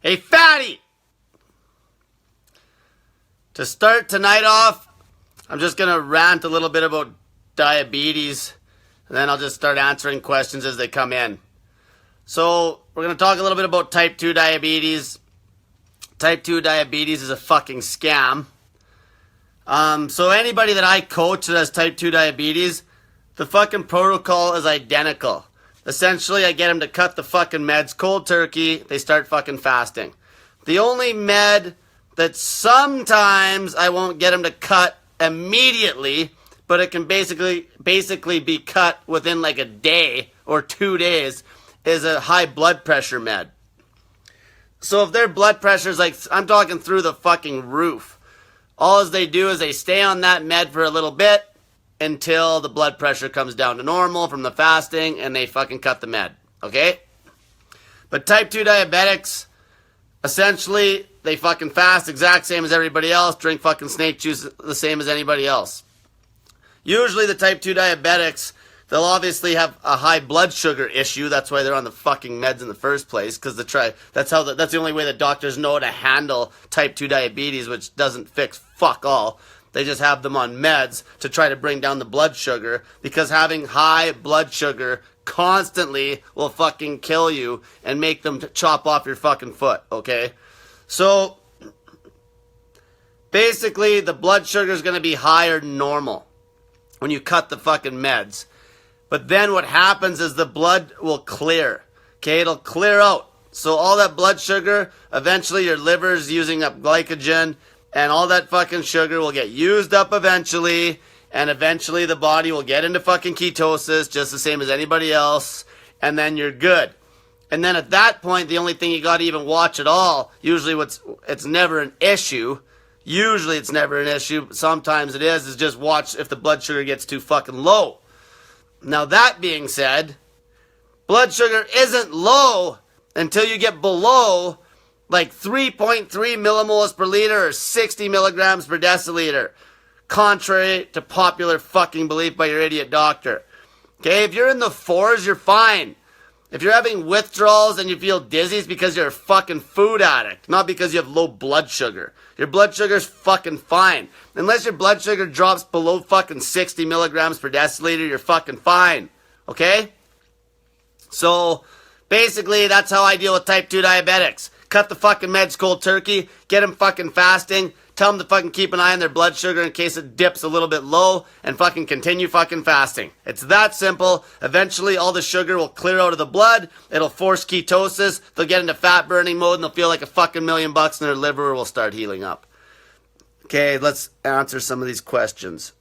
Hey, fatty! To start tonight off, I'm just going to rant a little bit about diabetes, and then I'll just start answering questions as they come in. So, we're going to talk a little bit about type 2 diabetes. Type 2 diabetes is a fucking scam. So anybody that I coach that has type 2 diabetes, the fucking protocol is identical. Essentially, I get them to cut the fucking meds cold turkey. They start fucking fasting. The only med that sometimes I won't get them to cut immediately, but it can basically be cut within like a day or 2 days, is a high blood pressure med. So if their blood pressure is like, I'm talking through the fucking roof, all they do is they stay on that med for a little bit until the blood pressure comes down to normal from the fasting, and they fucking cut the med, okay? But type 2 diabetics, essentially, they fucking fast exact same as everybody else, drink fucking snake juice the same as anybody else. Usually the type 2 diabetics, they'll obviously have a high blood sugar issue. That's why they're on the fucking meds in the first place, because that's the only way that doctors know to handle type 2 diabetes, which doesn't fix fuck all. They just have them on meds to try to bring down the blood sugar, because having high blood sugar constantly will fucking kill you and make them chop off your fucking foot, okay? So, basically, the blood sugar is going to be higher than normal when you cut the fucking meds. But then what happens is the blood will clear, okay? It'll clear out. So all that blood sugar, eventually your liver's using up glycogen, and all that fucking sugar will get used up eventually, and eventually the body will get into fucking ketosis, just the same as anybody else, and then you're good. And then at that point, the only thing you got to even watch at all, it's never an issue. Usually it's never an issue, but sometimes it is just watch if the blood sugar gets too fucking low. Now that being said, blood sugar isn't low until you get below like 3.3 millimoles per liter or 60 milligrams per deciliter, contrary to popular fucking belief by your idiot doctor. Okay, if you're in the 4s, you're fine. If you're having withdrawals and you feel dizzy, it's because you're a fucking food addict, not because you have low blood sugar. Your blood sugar's fucking fine. Unless your blood sugar drops below fucking 60 milligrams per deciliter, you're fucking fine. Okay? So, basically, that's how I deal with type 2 diabetics. Cut the fucking meds cold turkey, get them fucking fasting, tell them to fucking keep an eye on their blood sugar in case it dips a little bit low, and fucking continue fucking fasting. It's that simple. Eventually, all the sugar will clear out of the blood. It'll force ketosis. They'll get into fat burning mode, and they'll feel like a fucking $1,000,000, and their liver will start healing up. Okay, let's answer some of these questions.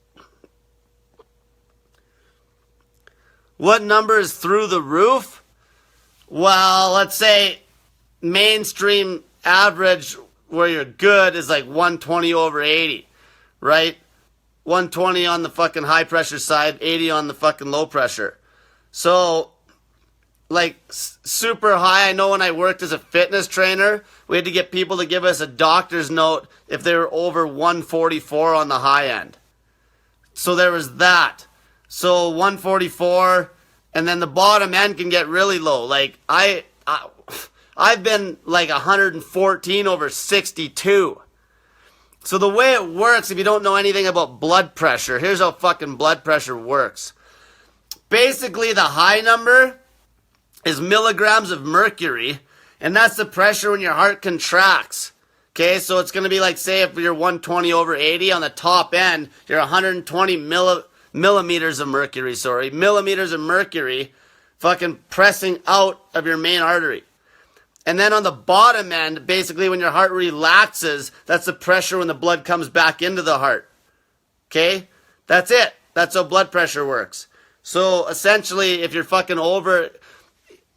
What number is through the roof? Well, let's say mainstream average where you're good is like 120 over 80, right? 120 on the fucking high pressure side, 80 on the fucking low pressure. So, like, super high, I know when I worked as a fitness trainer, we had to get people to give us a doctor's note if they were over 144 on the high end. So there was that. So 144, and then the bottom end can get really low. Like, I've been like 114 over 62. So the way it works, if you don't know anything about blood pressure, here's how fucking blood pressure works. Basically, the high number is milligrams of mercury, and that's the pressure when your heart contracts. Okay, so it's going to be like, say, if you're 120 over 80, on the top end, you're 120 millimeters of mercury, fucking pressing out of your main artery. And then on the bottom end, basically when your heart relaxes, that's the pressure when the blood comes back into the heart. Okay? That's it. That's how blood pressure works. So essentially, if you're fucking over,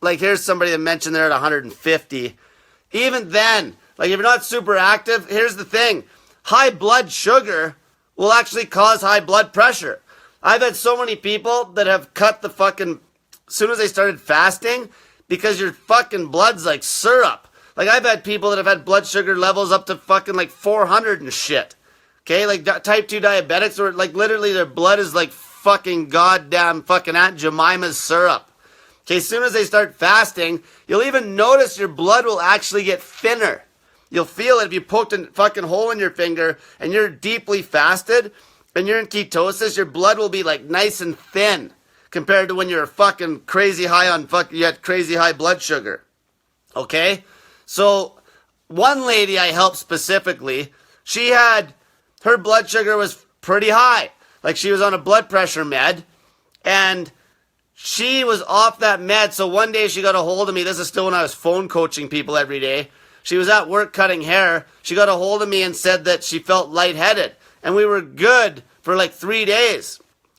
like here's somebody that mentioned they're at 150. Even then, like if you're not super active, here's the thing. High blood sugar will actually cause high blood pressure. I've had so many people that have cut the fucking, as soon as they started fasting, because your fucking blood's like syrup. Like, I've had people that have had blood sugar levels up to fucking like 400 and shit. Okay, like type 2 diabetics, or like literally their blood is like fucking goddamn fucking Aunt Jemima's syrup. Okay, as soon as they start fasting, you'll even notice your blood will actually get thinner. You'll feel it if you poked a fucking hole in your finger and you're deeply fasted and you're in ketosis, your blood will be like nice and thin compared to when you're fucking crazy high on you had crazy high blood sugar. Okay? So, one lady I helped specifically, her blood sugar was pretty high. Like she was on a blood pressure med and she was off that med. So one day she got a hold of me. This is still when I was phone coaching people every day. She was at work cutting hair. She got a hold of me and said that she felt lightheaded. And we were good for like 3 days.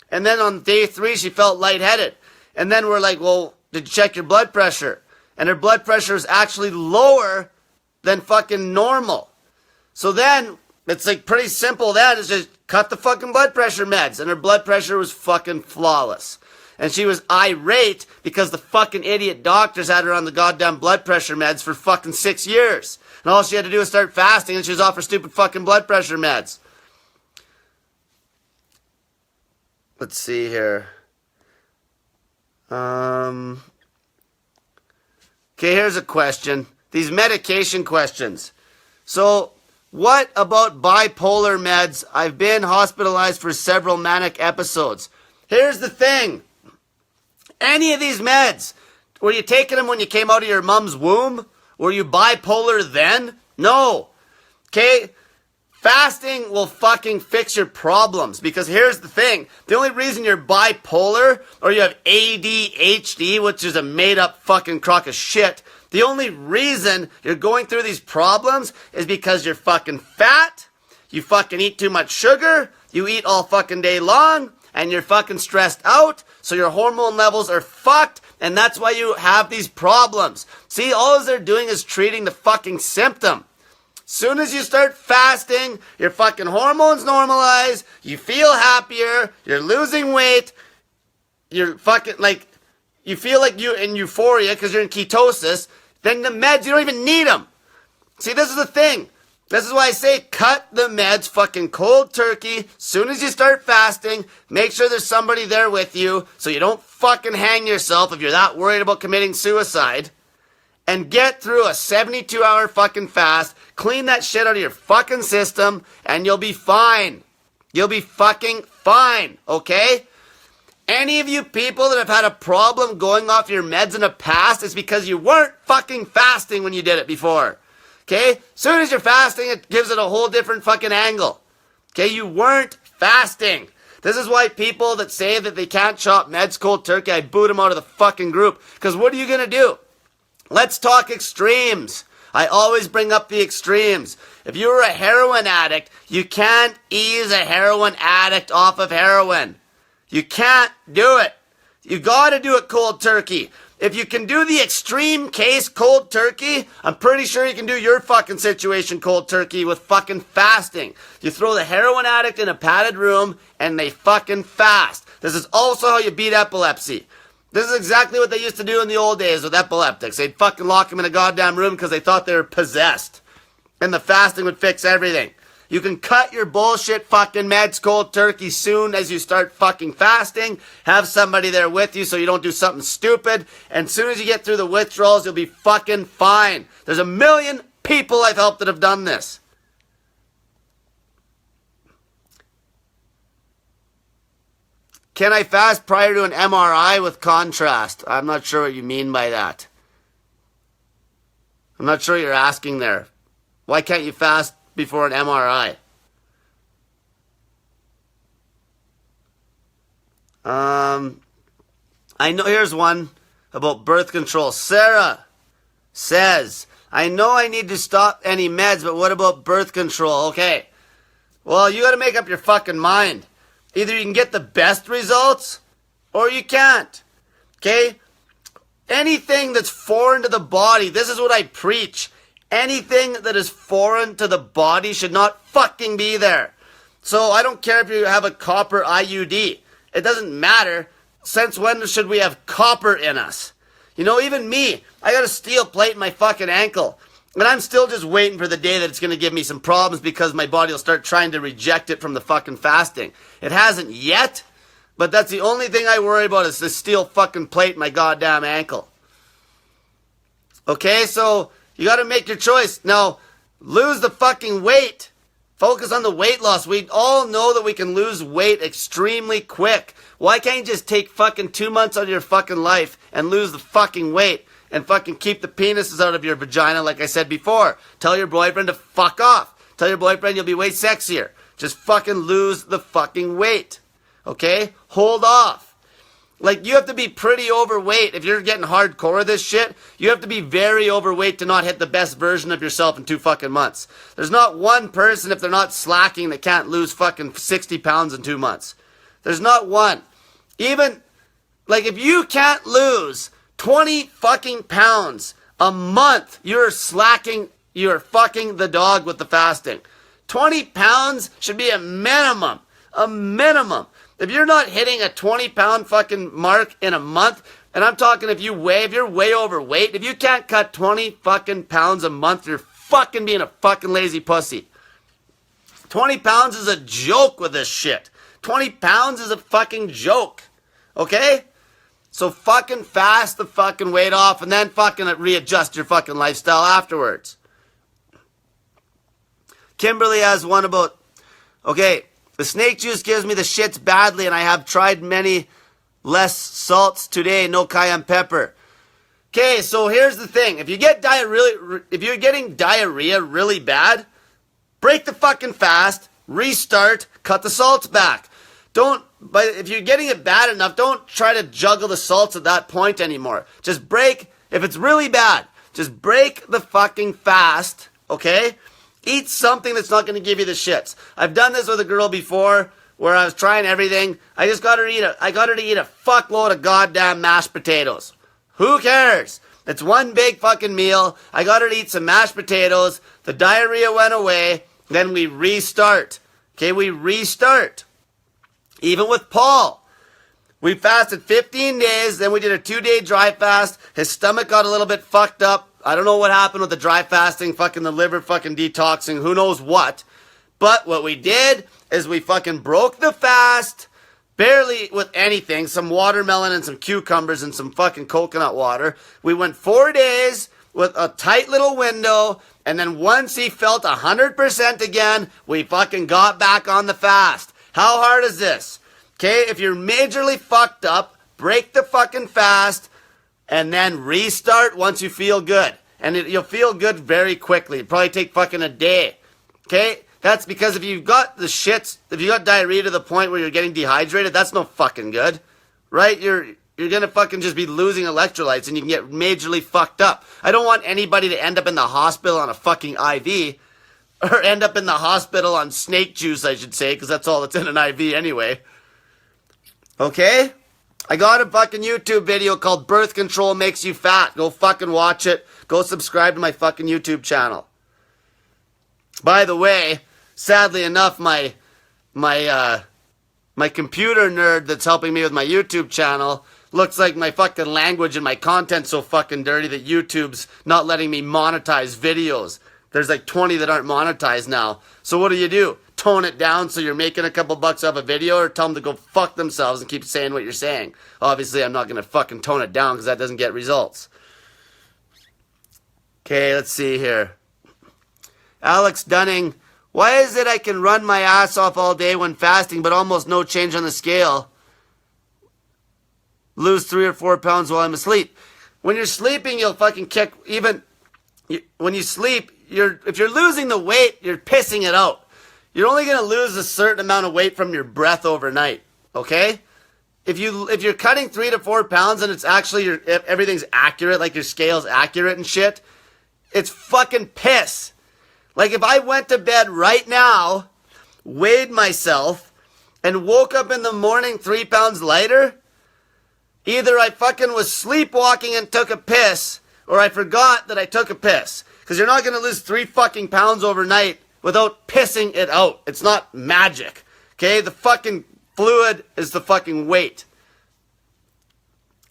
And then on day 3, she felt lightheaded. And then we're like, well, did you check your blood pressure? And her blood pressure is actually lower than fucking normal. So then, it's like pretty simple then. It's just cut the fucking blood pressure meds. And her blood pressure was fucking flawless. And she was irate because the fucking idiot doctors had her on the goddamn blood pressure meds for fucking 6 years. And all she had to do was start fasting and she was off her stupid fucking blood pressure meds. Let's see here. Okay, here's a question. These medication questions. So, what about bipolar meds? I've been hospitalized for several manic episodes. Here's the thing. Any of these meds, were you taking them when you came out of your mom's womb? Were you bipolar then? No. Okay? Fasting will fucking fix your problems because here's the thing. The only reason you're bipolar or you have ADHD, which is a made up fucking crock of shit, the only reason you're going through these problems is because you're fucking fat, you fucking eat too much sugar, you eat all fucking day long, and you're fucking stressed out, so your hormone levels are fucked, and that's why you have these problems. See, all they're doing is treating the fucking symptom. Soon as you start fasting, your fucking hormones normalize, you feel happier, you're losing weight, you're fucking like, you feel like you're in euphoria because you're in ketosis, then the meds, you don't even need them. See, this is the thing. This is why I say cut the meds fucking cold turkey. Soon as you start fasting, make sure there's somebody there with you so you don't fucking hang yourself if you're that worried about committing suicide. And get through a 72-hour fucking fast, clean that shit out of your fucking system, and you'll be fine. You'll be fucking fine, okay? Any of you people that have had a problem going off your meds in the past is because you weren't fucking fasting when you did it before. Okay? Soon as you're fasting, it gives it a whole different fucking angle. Okay? You weren't fasting. This is why people that say that they can't chop meds cold turkey, I boot them out of the fucking group. Because what are you going to do? Let's talk extremes. I always bring up the extremes. If you're a heroin addict, you can't ease a heroin addict off of heroin. You can't do it. You gotta do it cold turkey. If you can do the extreme case cold turkey, I'm pretty sure you can do your fucking situation cold turkey with fucking fasting. You throw the heroin addict in a padded room and they fucking fast. This is also how you beat epilepsy. This is exactly what they used to do in the old days with epileptics. They'd fucking lock them in a goddamn room because they thought they were possessed. And the fasting would fix everything. You can cut your bullshit fucking meds cold turkey soon as you start fucking fasting. Have somebody there with you so you don't do something stupid. And soon as you get through the withdrawals, you'll be fucking fine. There's a million people I've helped that have done this. Can I fast prior to an MRI with contrast? I'm not sure what you mean by that. I'm not sure what you're asking there. Why can't you fast before an MRI? I know, here's one about birth control. Sarah says, I know I need to stop any meds, but what about birth control? Okay. Well, you gotta make up your fucking mind. Either you can get the best results, or you can't. Okay? Anything that's foreign to the body, this is what I preach. Anything that is foreign to the body should not fucking be there. So I don't care if you have a copper IUD. It doesn't matter. Since when should we have copper in us? You know, even me, I got a steel plate in my fucking ankle. And I'm still just waiting for the day that it's going to give me some problems because my body will start trying to reject it from the fucking fasting. It hasn't yet, But that's the only thing I worry about is this steel fucking plate in my goddamn ankle. Okay, so you got to make your choice. Now, lose the fucking weight. Focus on the weight loss. We all know that we can lose weight extremely quick. Why can't you just take fucking 2 months out of your fucking life and lose the fucking weight and fucking keep the penises out of your vagina like I said before? Tell your boyfriend to fuck off. Tell your boyfriend you'll be way sexier. Just fucking lose the fucking weight. Okay? Hold off. Like, you have to be pretty overweight. If you're getting hardcore with this shit, you have to be very overweight to not hit the best version of yourself in 2 fucking months. There's not one person, if they're not slacking, that can't lose fucking 60 pounds in 2 months. There's not one. Even, like, if you can't lose 20 fucking pounds a month, you're slacking, you're fucking the dog with the fasting. 20 pounds should be a minimum. A minimum. If you're not hitting a 20-pound fucking mark in a month, and I'm talking if you're way overweight, if you can't cut 20 fucking pounds a month, you're fucking being a fucking lazy pussy. 20 pounds is a joke with this shit. 20 pounds is a fucking joke. Okay? So fucking fast the fucking weight off and then fucking readjust your fucking lifestyle afterwards. Kimberly has one about, okay, the snake juice gives me the shits badly, and I have tried many less salts today, no cayenne pepper. Okay, so here's the thing. If you're getting diarrhea really bad, break the fucking fast, restart, cut the salts back. But if you're getting it bad enough, don't try to juggle the salts at that point anymore. Just break, if it's really bad, just break the fucking fast, okay? Eat something that's not going to give you the shits. I've done this with a girl before where I was trying everything. I got her to eat a fuckload of goddamn mashed potatoes. Who cares? It's one big fucking meal. I got her to eat some mashed potatoes. The diarrhea went away. Then we restart. Okay, we restart. Even with Paul. We fasted 15 days. Then we did a 2-day dry fast. His stomach got a little bit fucked up. I don't know what happened with the dry fasting, fucking the liver fucking detoxing, who knows what. But what we did is we fucking broke the fast, barely with anything, some watermelon and some cucumbers and some fucking coconut water. We went 4 days with a tight little window, and then once he felt 100% again, we fucking got back on the fast. How hard is this? Okay, if you're majorly fucked up, break the fucking fast, and then restart once you feel good. And you'll feel good very quickly. It'll probably take fucking a day. Okay? That's because if you've got the shits, if you got diarrhea to the point where you're getting dehydrated, that's no fucking good. Right? You're gonna fucking just be losing electrolytes and you can get majorly fucked up. I don't want anybody to end up in the hospital on a fucking IV. Or end up in the hospital on snake juice, I should say, because that's all that's in an IV anyway. Okay? I got a fucking YouTube video called Birth Control Makes You Fat. Go fucking watch it. Go subscribe to my fucking YouTube channel. By the way, sadly enough, my computer nerd that's helping me with my YouTube channel looks like my fucking language and my content's so fucking dirty that YouTube's not letting me monetize videos. There's like 20 that aren't monetized now. So what do? Tone it down so you're making a couple bucks off a video, or tell them to go fuck themselves and keep saying what you're saying? Obviously, I'm not going to fucking tone it down because that doesn't get results. Okay, let's see here. Alex Dunning, why is it I can run my ass off all day when fasting but almost no change on the scale? Lose 3 or 4 pounds while I'm asleep. When you're sleeping, you'll fucking kick. When you sleep, if you're losing the weight, you're pissing it out. You're only going to lose a certain amount of weight from your breath overnight, okay? If you're cutting 3 to 4 pounds and it's actually everything's accurate, like your scale's accurate and shit, it's fucking piss. Like if I went to bed right now, weighed myself, and woke up in the morning 3 pounds lighter, either I fucking was sleepwalking and took a piss, or I forgot that I took a piss. Because you're not going to lose 3 fucking pounds overnight without pissing it out. It's not magic. Okay? The fucking fluid is the fucking weight.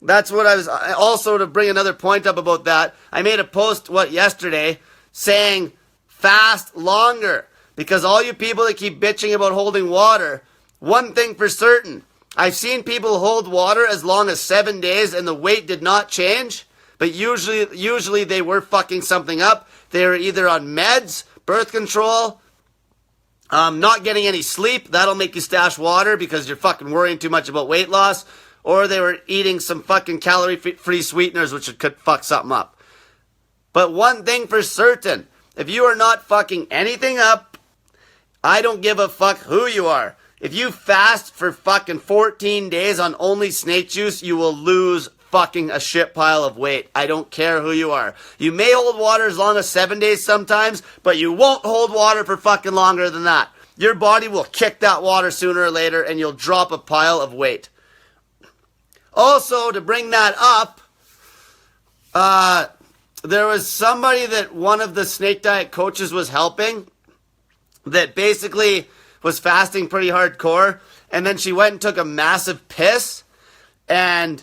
That's what I was... Also, to bring another point up about that, I made a post, yesterday, saying fast longer. Because all you people that keep bitching about holding water, one thing for certain, I've seen people hold water as long as 7 days and the weight did not change, but usually they were fucking something up. They were either on meds, birth control, not getting any sleep. That'll make you stash water because you're fucking worrying too much about weight loss. Or they were eating some fucking calorie-free sweeteners, which could fuck something up. But one thing for certain, if you are not fucking anything up, I don't give a fuck who you are. If you fast for fucking 14 days on only snake juice, you will lose fucking a shit pile of weight. I don't care who you are. You may hold water as long as 7 days sometimes, but you won't hold water for fucking longer than that. Your body will kick that water sooner or later and you'll drop a pile of weight. Also, to bring that up, there was somebody that one of the snake diet coaches was helping that basically was fasting pretty hardcore, and then she went and took a massive piss, and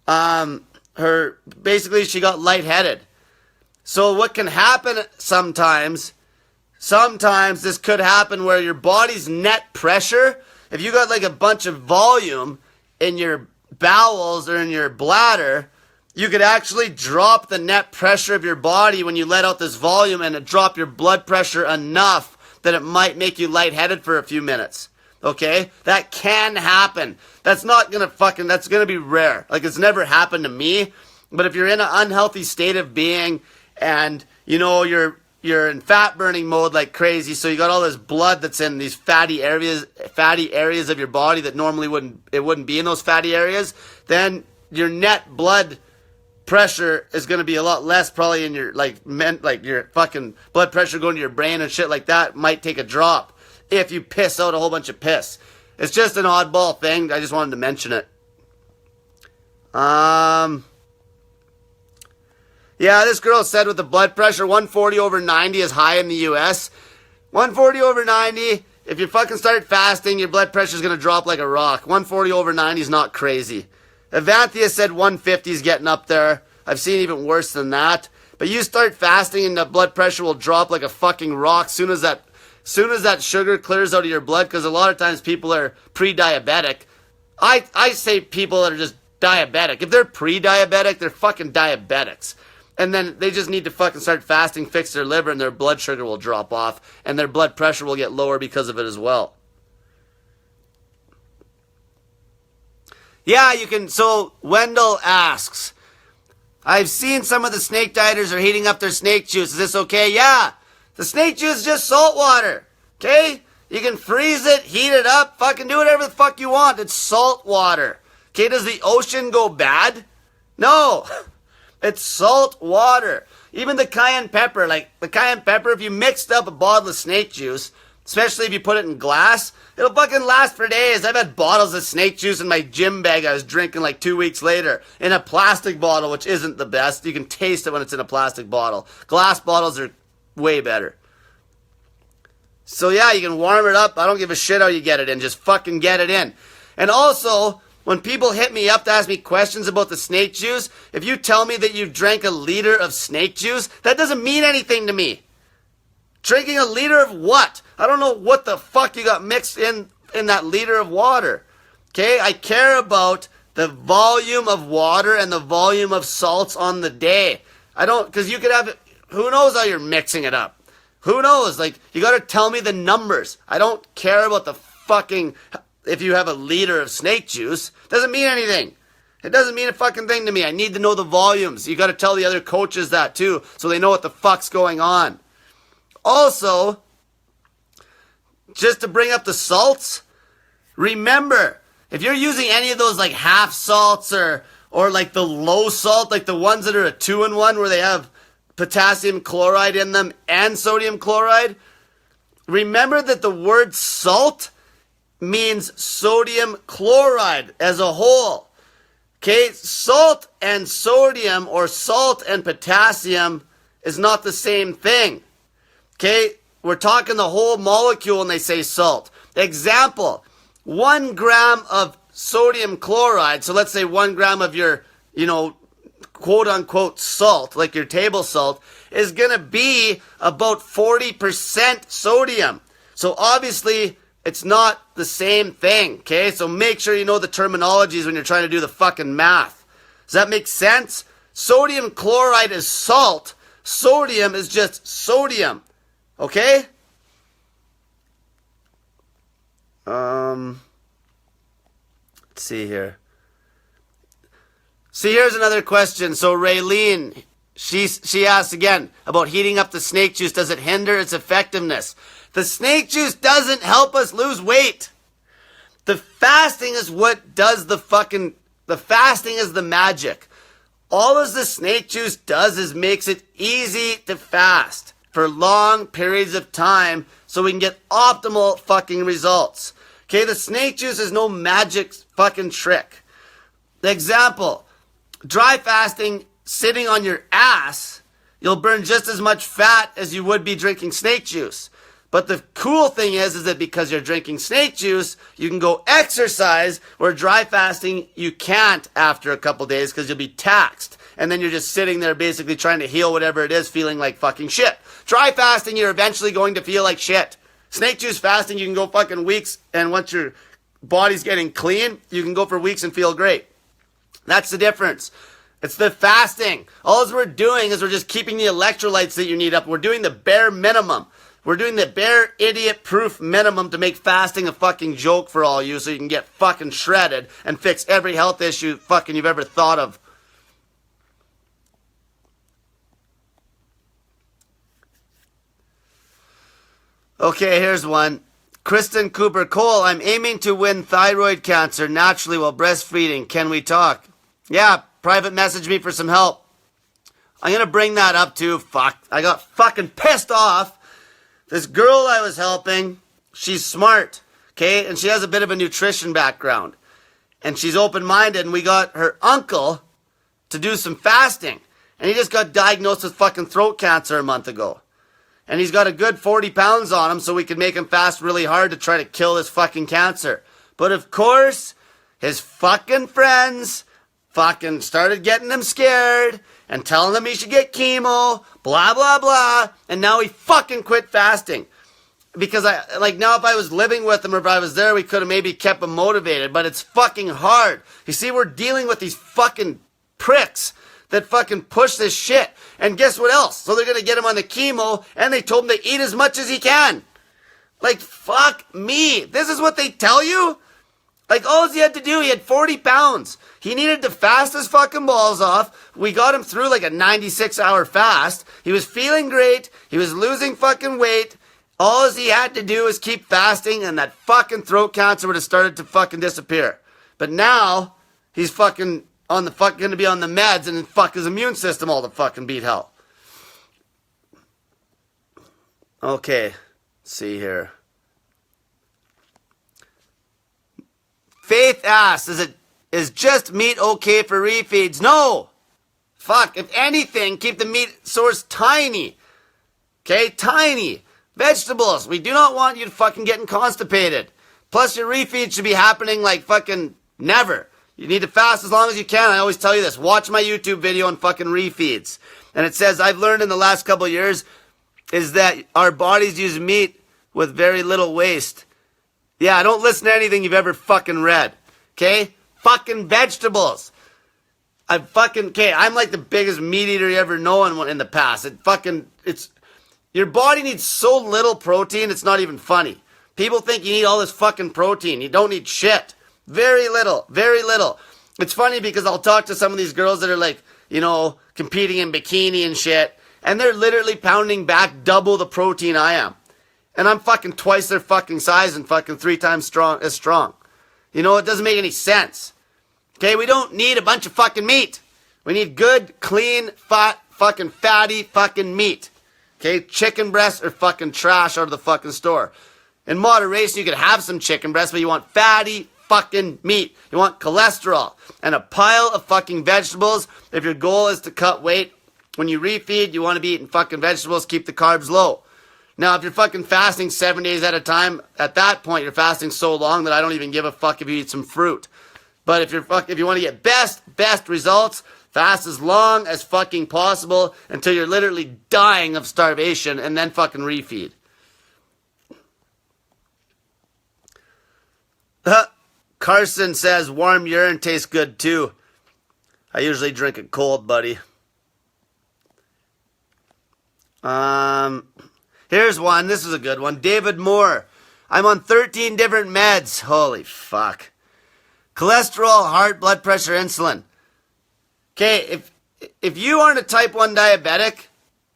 she got lightheaded. So what can happen sometimes this could happen where your body's net pressure, if you got like a bunch of volume in your bowels or in your bladder, you could actually drop the net pressure of your body when you let out this volume and it drop your blood pressure enough that it might make you lightheaded for a few minutes. Okay? That can happen. That's gonna be rare. Like, it's never happened to me. But if you're in an unhealthy state of being and, you know, you're in fat burning mode like crazy, so you got all this blood that's in these fatty areas of your body that normally wouldn't be in those fatty areas, then your net blood pressure is going to be a lot less, probably in your your fucking blood pressure going to your brain and shit like that might take a drop if you piss out a whole bunch of piss. It's just an oddball thing. I just wanted to mention it. Yeah, this girl said with the blood pressure, 140 over 90 is high in the U.S. 140 over 90, if you fucking start fasting, your blood pressure is going to drop like a rock. 140 over 90 is not crazy. Avanthia said 150 is getting up there. I've seen even worse than that. But you start fasting and the blood pressure will drop like a fucking rock soon as that sugar clears out of your blood, because a lot of times people are pre-diabetic. I say people that are just diabetic. If they're pre-diabetic, they're fucking diabetics. And then they just need to fucking start fasting, fix their liver, and their blood sugar will drop off, and their blood pressure will get lower because of it as well. Yeah, you can. So Wendell asks, I've seen some of the snake dieters are heating up their snake juice. Is this okay? Yeah. The snake juice is just salt water. Okay? You can freeze it, heat it up, fucking do whatever the fuck you want. It's salt water. Okay, does the ocean go bad? No. It's salt water. Even the cayenne pepper, if you mixed up a bottle of snake juice, especially if you put it in glass, it'll fucking last for days. I've had bottles of snake juice in my gym bag I was drinking like 2 weeks later in a plastic bottle, which isn't the best. You can taste it when it's in a plastic bottle. Glass bottles are way better. So yeah, you can warm it up. I don't give a shit how you get it in. Just fucking get it in. And also, when people hit me up to ask me questions about the snake juice, if you tell me that you've drank a liter of snake juice, that doesn't mean anything to me. Drinking a liter of what? I don't know what the fuck you got mixed in that liter of water. Okay? I care about the volume of water and the volume of salts on the day. I don't, because you could have, who knows how you're mixing it up? Who knows? Like, you got to tell me the numbers. I don't care about the fucking, if you have a liter of snake juice. Doesn't mean anything. It doesn't mean a fucking thing to me. I need to know the volumes. You got to tell the other coaches that too, so they know what the fuck's going on. Also, just to bring up the salts, remember, if you're using any of those like half salts or like the low salt, like the ones that are a 2-in-1 where they have potassium chloride in them and sodium chloride, remember that the word salt means sodium chloride as a whole. Okay, salt and sodium or salt and potassium is not the same thing. Okay, we're talking the whole molecule when they say salt. Example, 1 gram of sodium chloride, so let's say 1 gram of your, quote unquote salt, like your table salt, is going to be about 40% sodium. So obviously, It's not the same thing, okay? So make sure you know the terminologies when you're trying to do the fucking math. Does that make sense? Sodium chloride is salt. Sodium is just sodium, okay? Let's see here. See, here's another question. So Raylene, she asked again about heating up the snake juice. Does it hinder its effectiveness? The snake juice doesn't help us lose weight. The fasting is what does the fasting is the magic. All as the snake juice does is makes it easy to fast for long periods of time so we can get optimal fucking results. Okay, the snake juice is no magic fucking trick. The example, dry fasting, sitting on your ass, you'll burn just as much fat as you would be drinking snake juice. But the cool thing is that because you're drinking snake juice, you can go exercise, where dry fasting, you can't after a couple days because you'll be taxed. And then you're just sitting there basically trying to heal whatever it is, feeling like fucking shit. Dry fasting, you're eventually going to feel like shit. Snake juice fasting, you can go fucking weeks, and once your body's getting clean, you can go for weeks and feel great. That's the difference. It's the fasting. All we're doing is we're just keeping the electrolytes that you need up. We're doing the bare minimum. We're doing the bare idiot-proof minimum to make fasting a fucking joke for all you so you can get fucking shredded and fix every health issue fucking you've ever thought of. Okay, here's one. Kristen Cooper Cole, I'm aiming to win thyroid cancer naturally while breastfeeding. Can we talk? Yeah, private message me for some help. I'm going to bring that up too. Fuck. I got fucking pissed off. This girl I was helping, she's smart, okay? And she has a bit of a nutrition background. And she's open-minded, and we got her uncle to do some fasting. And he just got diagnosed with fucking throat cancer a month ago. And he's got a good 40 pounds on him, so we could make him fast really hard to try to kill this fucking cancer. But of course, his fucking friends fucking started getting him scared and telling him he should get chemo, blah, blah, blah. And now he fucking quit fasting. Because now if I was living with him or if I was there, we could have maybe kept him motivated. But it's fucking hard. You see, we're dealing with these fucking pricks that fucking push this shit. And guess what else? So they're going to get him on the chemo, and they told him to eat as much as he can. Like, fuck me. This is what they tell you? Like, all he had to do, he had 40 pounds. He needed to fast his fucking balls off. We got him through like a 96-hour fast. He was feeling great. He was losing fucking weight. All he had to do was keep fasting, and that fucking throat cancer would have started to fucking disappear. But now, he's fucking going to be on the meds, and fuck his immune system all to fucking beat hell. Okay, let's see here. Faith asks, is just meat okay for refeeds? No! Fuck, if anything, keep the meat source tiny. Okay, tiny. Vegetables, we do not want you to fucking getting constipated. Plus your refeed should be happening like fucking never. You need to fast as long as you can. I always tell you this. Watch my YouTube video on fucking refeeds. And it says, I've learned in the last couple of years, is that our bodies use meat with very little waste. Yeah, don't listen to anything you've ever fucking read. Okay? Fucking vegetables. I'm like the biggest meat eater you ever known in the past. Your body needs so little protein, it's not even funny. People think you need all this fucking protein. You don't need shit. Very little. Very little. It's funny because I'll talk to some of these girls that are like, competing in bikini and shit, and they're literally pounding back double the protein I am. And I'm fucking twice their fucking size and fucking 3 times as strong. It doesn't make any sense. Okay, we don't need a bunch of fucking meat. We need good, clean, fat, fucking fatty fucking meat. Okay, chicken breasts are fucking trash out of the fucking store. In moderation, you could have some chicken breasts, but you want fatty fucking meat. You want cholesterol and a pile of fucking vegetables. If your goal is to cut weight, when you refeed, you want to be eating fucking vegetables, keep the carbs low. Now, if you're fucking fasting 7 days at a time, at that point, you're fasting so long that I don't even give a fuck if you eat some fruit. But if you want to get best results, fast as long as fucking possible until you're literally dying of starvation, and then fucking refeed. Carson says warm urine tastes good too. I usually drink it cold, buddy. Here's one. This is a good one. David Moore. I'm on 13 different meds. Holy fuck. Cholesterol, heart, blood pressure, insulin. Okay, if you aren't a type 1 diabetic,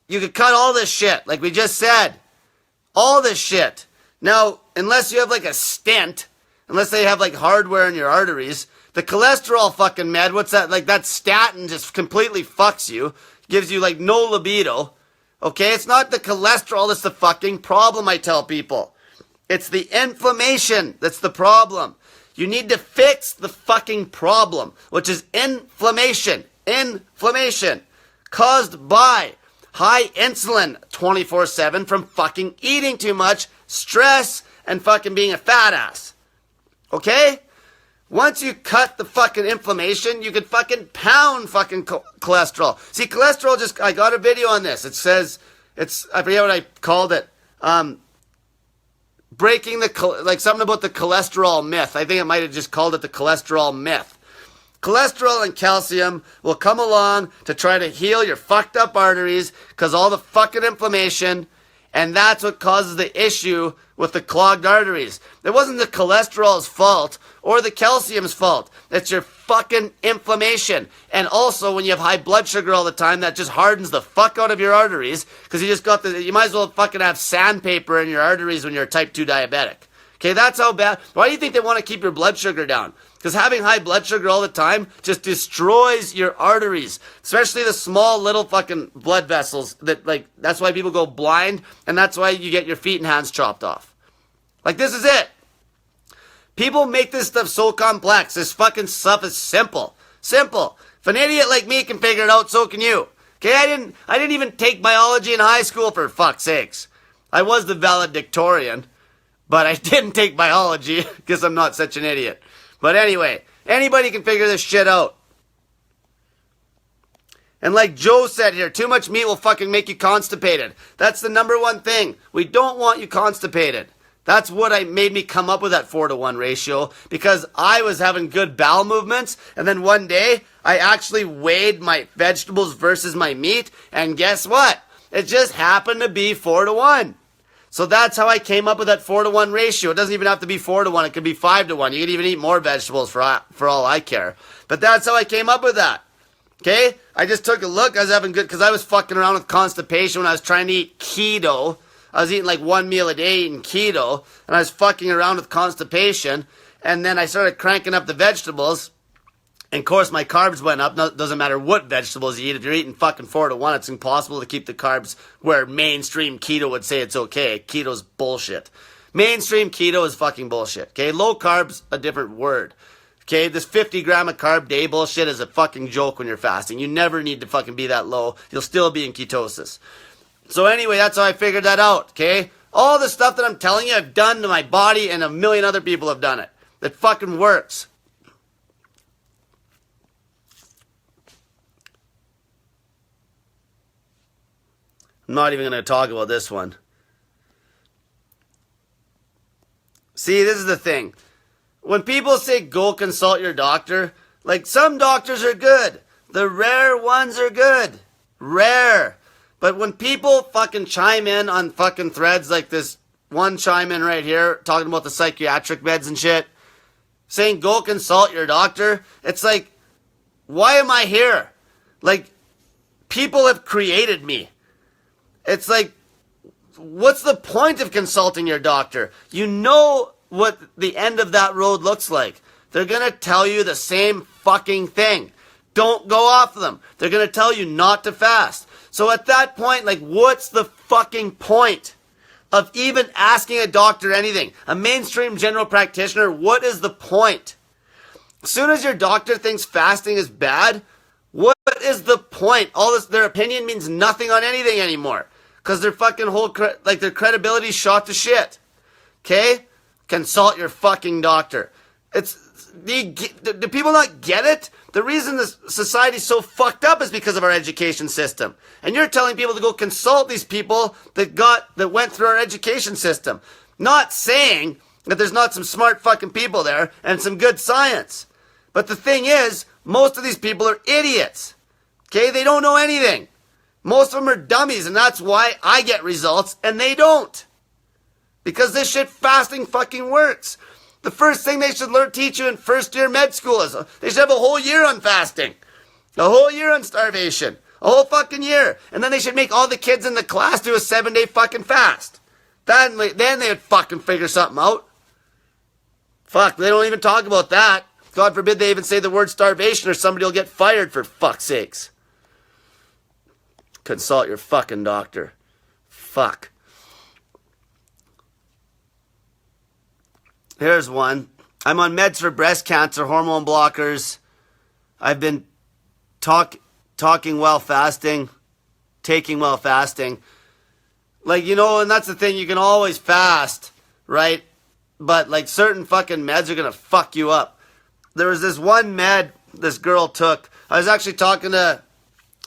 you could cut all this shit, like we just said. All this shit. Now, unless you have like a stent, unless they have like hardware in your arteries, the cholesterol fucking med, what's that? Like that statin just completely fucks you. Gives you like no libido. Okay, it's not the cholesterol that's the fucking problem, I tell people. It's the inflammation that's the problem. You need to fix the fucking problem, which is inflammation. Inflammation caused by high insulin 24/7 from fucking eating too much, stress, and fucking being a fat ass. Okay? Once you cut the fucking inflammation, you can fucking pound fucking cholesterol. See, cholesterol I got a video on this. It says, I forget what I called it. Breaking something about the cholesterol myth. I think I might have just called it the cholesterol myth. Cholesterol and calcium will come along to try to heal your fucked up arteries because all the fucking inflammation, and that's what causes the issue with the clogged arteries. It wasn't the cholesterol's fault or the calcium's fault. It's your fucking inflammation. And also, when you have high blood sugar all the time, that just hardens the fuck out of your arteries because you might as well fucking have sandpaper in your arteries when you're a type 2 diabetic. Okay, that's how bad. Why do you think they want to keep your blood sugar down? Because having high blood sugar all the time just destroys your arteries, especially the small little fucking blood vessels that's why people go blind, and that's why you get your feet and hands chopped off. Like, this is it. People make this stuff so complex. This fucking stuff is simple. Simple. If an idiot like me can figure it out, so can you. Okay, I didn't even take biology in high school, for fuck's sakes. I was the valedictorian, but I didn't take biology because I'm not such an idiot. But anyway, anybody can figure this shit out. And like Joe said here, too much meat will fucking make you constipated. That's the number one thing. We don't want you constipated. That's what made me come up with that 4-to-1 ratio, because I was having good bowel movements, and then one day I actually weighed my vegetables versus my meat, and guess what? It just happened to be 4-to-1. So that's how I came up with that 4-to-1 ratio. It doesn't even have to be 4-to-1. It could be 5-to-1. You could even eat more vegetables for all I care. But that's how I came up with that. Okay? I just took a look. I was having good, because I was fucking around with constipation when I was trying to eat keto. I was eating like one meal a day eating keto, and I was fucking around with constipation. And then I started cranking up the vegetables. And of course, my carbs went up. No, doesn't matter what vegetables you eat. If you're eating fucking 4-to-1, it's impossible to keep the carbs where mainstream keto would say it's okay. Keto's bullshit. Mainstream keto is fucking bullshit. Okay, low carb's a different word. Okay, this 50 gram of carb day bullshit is a fucking joke when you're fasting. You never need to fucking be that low. You'll still be in ketosis. So anyway, that's how I figured that out. Okay, all the stuff that I'm telling you, I've done to my body, and a million other people have done it. It fucking works. I'm not even going to talk about this one. See, this is the thing. When people say go consult your doctor, like, some doctors are good. The rare ones are good. Rare. But when people fucking chime in on fucking threads like this one chime in right here, talking about the psychiatric meds and shit, saying go consult your doctor, it's like, why am I here? Like, people have created me. It's like, what's the point of consulting your doctor? You know what the end of that road looks like. They're going to tell you the same fucking thing. Don't go off them. They're going to tell you not to fast. So at that point, like, what's the fucking point of even asking a doctor anything? A mainstream general practitioner, what is the point? As soon as your doctor thinks fasting is bad, what is the point? All this, their opinion means nothing on anything anymore. Because their fucking their credibility's shot to shit. Okay? Consult your fucking doctor. Do people not get it? The reason this society's so fucked up is because of our education system. And you're telling people to go consult these people that went through our education system. Not saying that there's not some smart fucking people there and some good science. But the thing is, most of these people are idiots. Okay, they don't know anything. Most of them are dummies, and that's why I get results and they don't. Because this shit fasting fucking works. The first thing they should teach you in first year med school is they should have a whole year on fasting. A whole year on starvation. A whole fucking year. And then they should make all the kids in the class do a 7-day fucking fast. Then they would fucking figure something out. Fuck, they don't even talk about that. God forbid they even say the word starvation or somebody will get fired for fuck's sakes. Consult your fucking doctor. Fuck. Here's one. I'm on meds for breast cancer, hormone blockers. I've been taking while fasting. Like, you know, and that's the thing, you can always fast, right? But like certain fucking meds are gonna fuck you up. There was this one med this girl took. I was actually talking to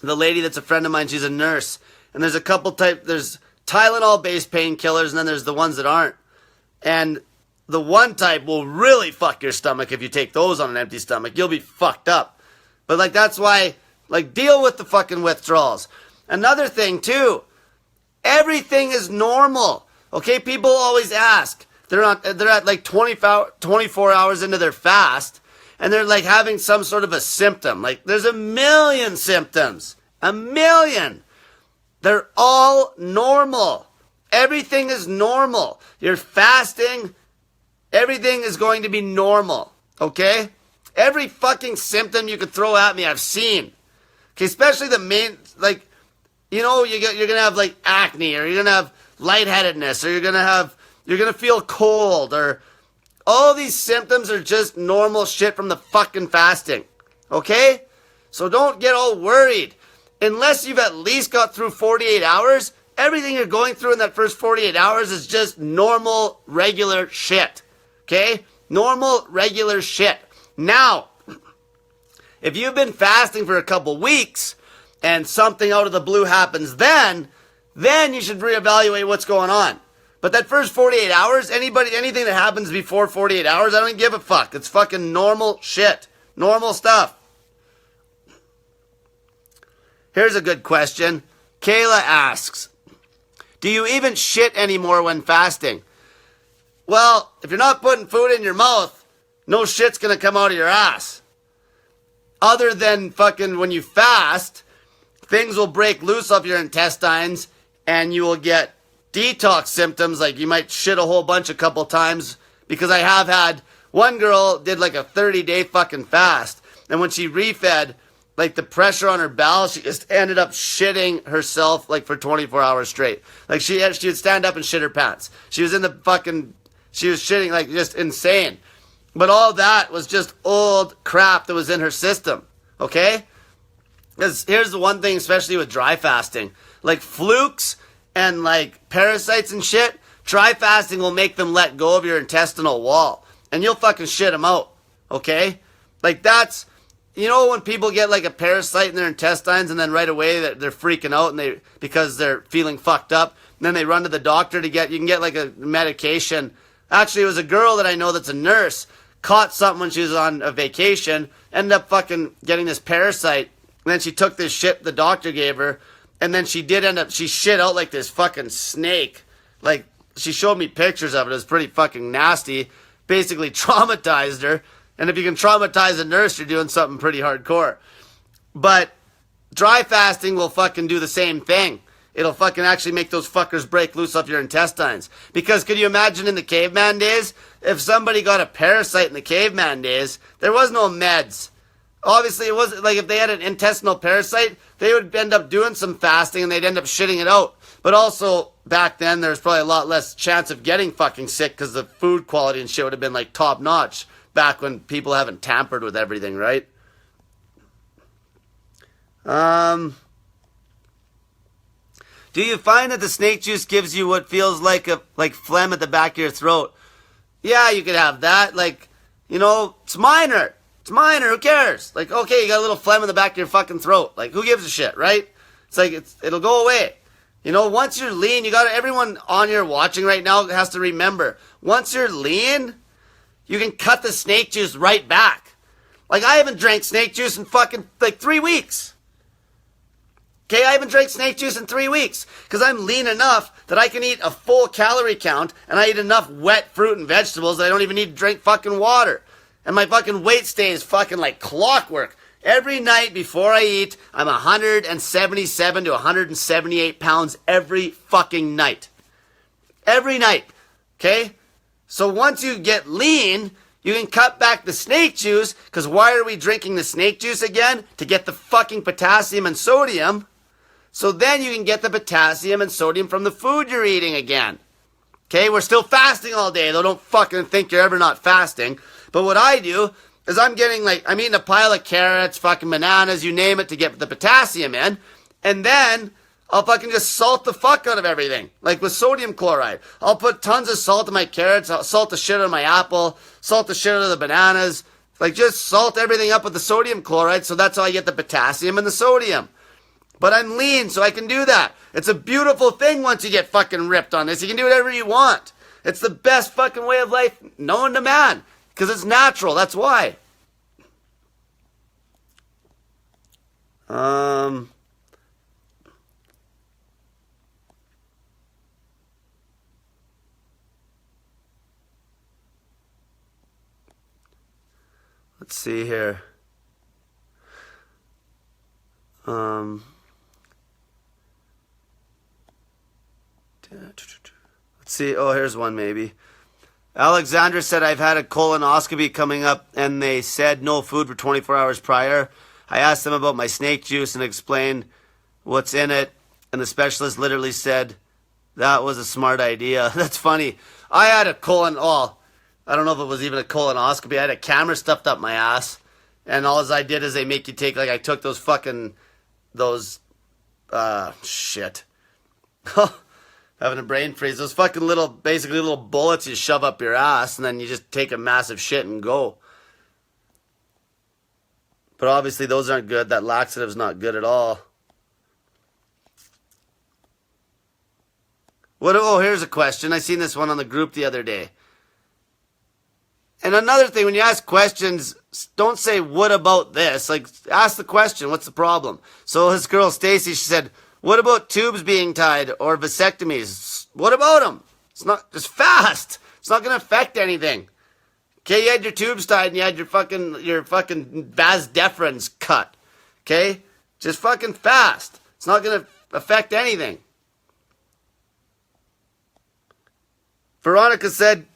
the lady that's a friend of mine, she's a nurse. And there's a couple there's Tylenol-based painkillers, and then there's the ones that aren't. And the one type will really fuck your stomach if you take those on an empty stomach. You'll be fucked up. But like that's why, like, deal with the fucking withdrawals. Another thing too, everything is normal. Okay, people always ask. They're at like 24 hours into their fast, and they're like having some sort of a symptom. Like there's a million symptoms. A million. They're all normal. Everything is normal. You're fasting. Everything is going to be normal. Okay? Every fucking symptom you could throw at me, I've seen. Okay, especially the main, like, you know, you're going to have like acne, or you're going to have lightheadedness, or you're going to feel cold, or all these symptoms are just normal shit from the fucking fasting. Okay? So don't get all worried. Unless you've at least got through 48 hours, everything you're going through in that first 48 hours is just normal, regular shit. Okay? Normal, regular shit. Now, if you've been fasting for a couple weeks and something out of the blue happens then you should reevaluate what's going on. But that first 48 hours, anything that happens before 48 hours, I don't give a fuck. It's fucking normal shit. Normal stuff. Here's a good question. Kayla asks, do you even shit anymore when fasting? Well, if you're not putting food in your mouth, no shit's gonna come out of your ass. Other than fucking when you fast, things will break loose off your intestines and you will get detox symptoms, like you might shit a whole bunch a couple times, because I have had, one girl did like a 30-day fucking fast, and when she refed, like the pressure on her bowels, she just ended up shitting herself like for 24 hours straight. Like she would stand up and shit her pants. She was shitting like just insane. But all that was just old crap that was in her system. Okay? Because here's the one thing, especially with dry fasting. Like flukes and like parasites and shit, dry fasting will make them let go of your intestinal wall. And you'll fucking shit them out. Okay? Like that's, you know, when people get like a parasite in their intestines and then right away they're freaking out and because they're feeling fucked up. And then they run to the doctor you can get like a medication. Actually, it was a girl that I know that's a nurse, caught something when she was on a vacation, ended up fucking getting this parasite. And then she took this shit the doctor gave her. And then she shit out like this fucking snake. Like, she showed me pictures of it. It was pretty fucking nasty. Basically traumatized her. And if you can traumatize a nurse, you're doing something pretty hardcore. But dry fasting will fucking do the same thing. It'll fucking actually make those fuckers break loose off your intestines. Because could you imagine in the caveman days, if somebody got a parasite in the caveman days, there was no meds. Obviously, it wasn't like if they had an intestinal parasite, they would end up doing some fasting and they'd end up shitting it out. But also, back then, there's probably a lot less chance of getting fucking sick because the food quality and shit would have been like top notch. Back when people haven't tampered with everything, right? Do you find that the snake juice gives you what feels like phlegm at the back of your throat? Yeah, you could have that. Like, you know, it's minor. It's minor. Who cares? Like, okay, you got a little phlegm in the back of your fucking throat. Like, who gives a shit, right? It's like, it'll go away. You know, once you're lean, everyone on here watching right now has to remember, once you're lean, you can cut the snake juice right back. Like, I haven't drank snake juice in fucking, 3 weeks. Okay, I haven't drank snake juice in 3 weeks because I'm lean enough that I can eat a full calorie count and I eat enough wet fruit and vegetables that I don't even need to drink fucking water. And my fucking weight stays fucking like clockwork. Every night before I eat, I'm 177 to 178 pounds every fucking night. Every night. Okay? So once you get lean, you can cut back the snake juice, because why are we drinking the snake juice again? To get the fucking potassium and sodium. So then you can get the potassium and sodium from the food you're eating again. Okay, we're still fasting all day, though don't fucking think you're ever not fasting. But what I do is I'm eating a pile of carrots, fucking bananas, you name it, to get the potassium in. And then I'll fucking just salt the fuck out of everything. Like with sodium chloride. I'll put tons of salt in my carrots, I'll salt the shit out of my apple, salt the shit out of the bananas. Like, just salt everything up with the sodium chloride, so that's how I get the potassium and the sodium. But I'm lean, so I can do that. It's a beautiful thing once you get fucking ripped on this. You can do whatever you want. It's the best fucking way of life known to man. Because it's natural, that's why. Let's see here. Let's see. Oh, here's one maybe. Alexandra said, I've had a colonoscopy coming up and they said no food for 24 hours prior. I asked them about my snake juice and explained what's in it. And the specialist literally said, that was a smart idea. That's funny. I had a I don't know if it was even a colonoscopy. I had a camera stuffed up my ass. And all I did is they make you take, I took those fucking, shit. Having a brain freeze. Those fucking basically little bullets you shove up your ass, and then you just take a massive shit and go. But obviously those aren't good. That laxative's not good at all. Here's a question. I seen this one on the group the other day. And another thing, when you ask questions, don't say, what about this? Ask the question, what's the problem? So his girl Stacy, she said, what about tubes being tied or vasectomies? What about them? It's not just fast. It's not going to affect anything. Okay, you had your tubes tied and you had your fucking vas deferens cut. Okay? Just fucking fast. It's not going to affect anything. Veronica said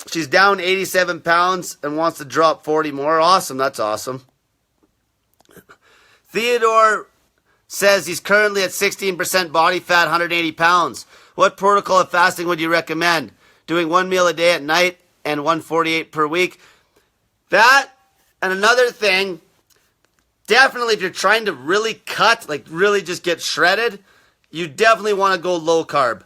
she's down 87 pounds and wants to drop 40 more. Awesome. That's awesome. Theodore says he's currently at 16% body fat, 180 pounds. What protocol of fasting would you recommend? Doing one meal a day at night and 148 per week? That, and another thing, definitely if you're trying to really cut, really just get shredded, you definitely want to go low carb.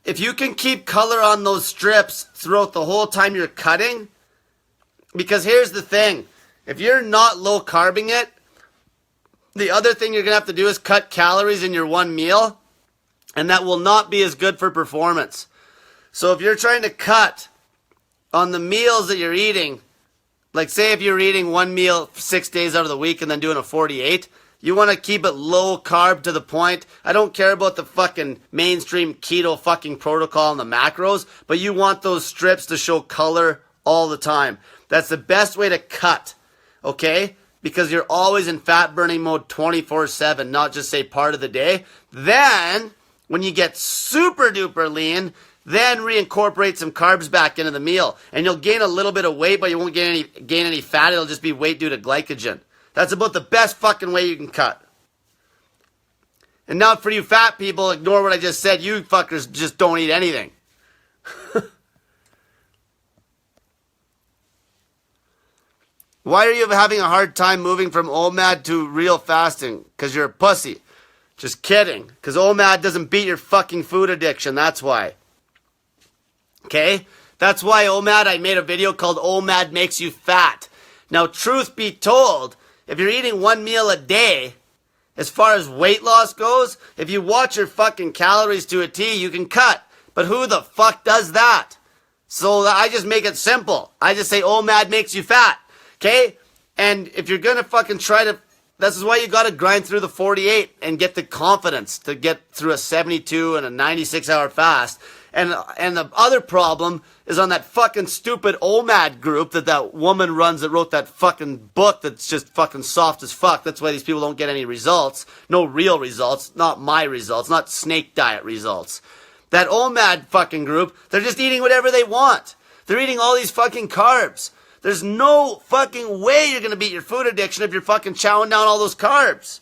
If you can keep color on those strips throughout the whole time you're cutting, because here's the thing, if you're not low carbing it, the other thing you're going to have to do is cut calories in your one meal, and that will not be as good for performance. So if you're trying to cut on the meals that you're eating, say if you're eating one meal 6 days out of the week and then doing a 48, you want to keep it low carb to the point. I don't care about the fucking mainstream keto fucking protocol and the macros, but you want those strips to show color all the time. That's the best way to cut, okay? Because you're always in fat burning mode 24/7, not just say part of the day. Then, when you get super duper lean, then reincorporate some carbs back into the meal. And you'll gain a little bit of weight, but you won't gain any fat. It'll just be weight due to glycogen. That's about the best fucking way you can cut. And now for you fat people, ignore what I just said. You fuckers just don't eat anything. Why are you having a hard time moving from OMAD to real fasting? Because you're a pussy. Just kidding. Because OMAD doesn't beat your fucking food addiction. That's why. Okay? That's why OMAD, I made a video called OMAD Makes You Fat. Now, truth be told, if you're eating one meal a day, As far as weight loss goes, if you watch your fucking calories to a T, you can cut. But who the fuck does that? So I just make it simple. I just say OMAD makes you fat. Okay? And if you're gonna fucking try to, this is why you gotta grind through the 48 and get the confidence to get through a 72 and a 96-hour fast. And the other problem is on that fucking stupid OMAD group that woman runs that wrote that fucking book that's just fucking soft as fuck. That's why these people don't get any results. No real results. Not my results. Not snake diet results. That OMAD fucking group, they're just eating whatever they want. They're eating all these fucking carbs. There's no fucking way you're gonna beat your food addiction if you're fucking chowing down all those carbs.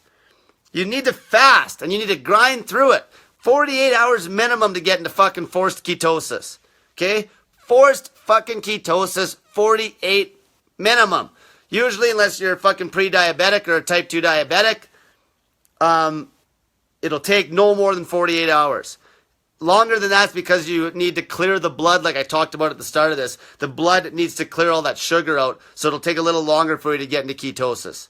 You need to fast and you need to grind through it. 48 hours minimum to get into fucking forced ketosis. Okay? Forced fucking ketosis, 48 minimum. Usually, unless you're fucking pre-diabetic or a type 2 diabetic, it'll take no more than 48 hours. Longer than that's because you need to clear the blood, like I talked about at the start of this. The blood needs to clear all that sugar out, so it'll take a little longer for you to get into ketosis.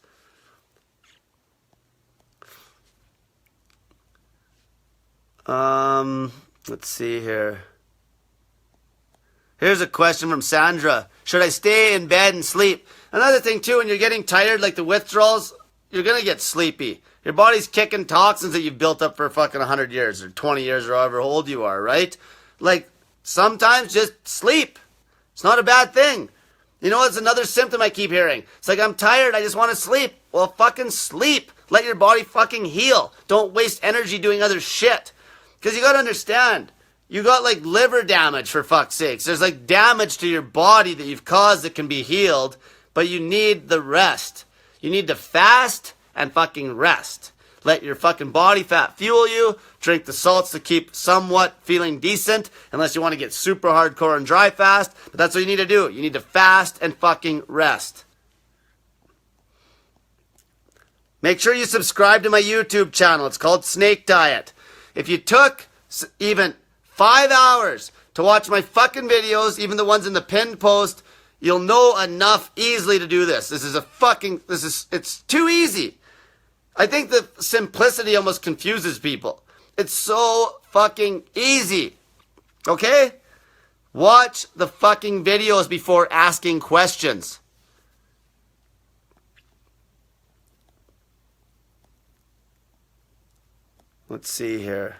Let's see here. Here's a question from Sandra. Should I stay in bed and sleep? Another thing too, when you're getting tired, like the withdrawals, you're gonna get sleepy. Your body's kicking toxins that you've built up for fucking 100 years or 20 years or however old you are, right? Like, sometimes just sleep. It's not a bad thing. You know, it's another symptom I keep hearing. It's like, I'm tired, I just want to sleep. Well, fucking sleep. Let your body fucking heal. Don't waste energy doing other shit. Because you gotta understand, you got like liver damage, for fuck's sakes. There's like damage to your body that you've caused that can be healed, but you need the rest. You need to fast and fucking rest. Let your fucking body fat fuel you. Drink the salts to keep somewhat feeling decent, unless you want to get super hardcore and dry fast. But that's what you need to do. You need to fast and fucking rest. Make sure you subscribe to my YouTube channel. It's called Snake Diet. If you took even 5 hours to watch my fucking videos, even the ones in the pinned post, you'll know enough easily to do this. It's too easy. I think the simplicity almost confuses people. It's so fucking easy. Okay? Watch the fucking videos before asking questions. Let's see here.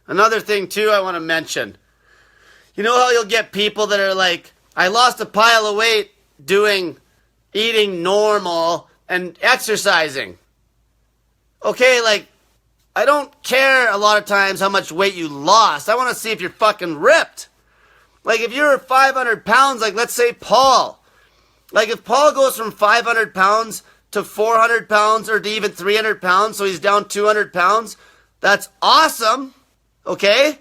Another thing too I want to mention. You know how you'll get people that are like, I lost a pile of weight eating normal and exercising. Okay, like, I don't care a lot of times how much weight you lost. I want to see if you're fucking ripped. Like, if you're 500 pounds, like, let's say Paul. Like, if Paul goes from 500 pounds to 400 pounds or to even 300 pounds, so he's down 200 pounds, that's awesome. Okay?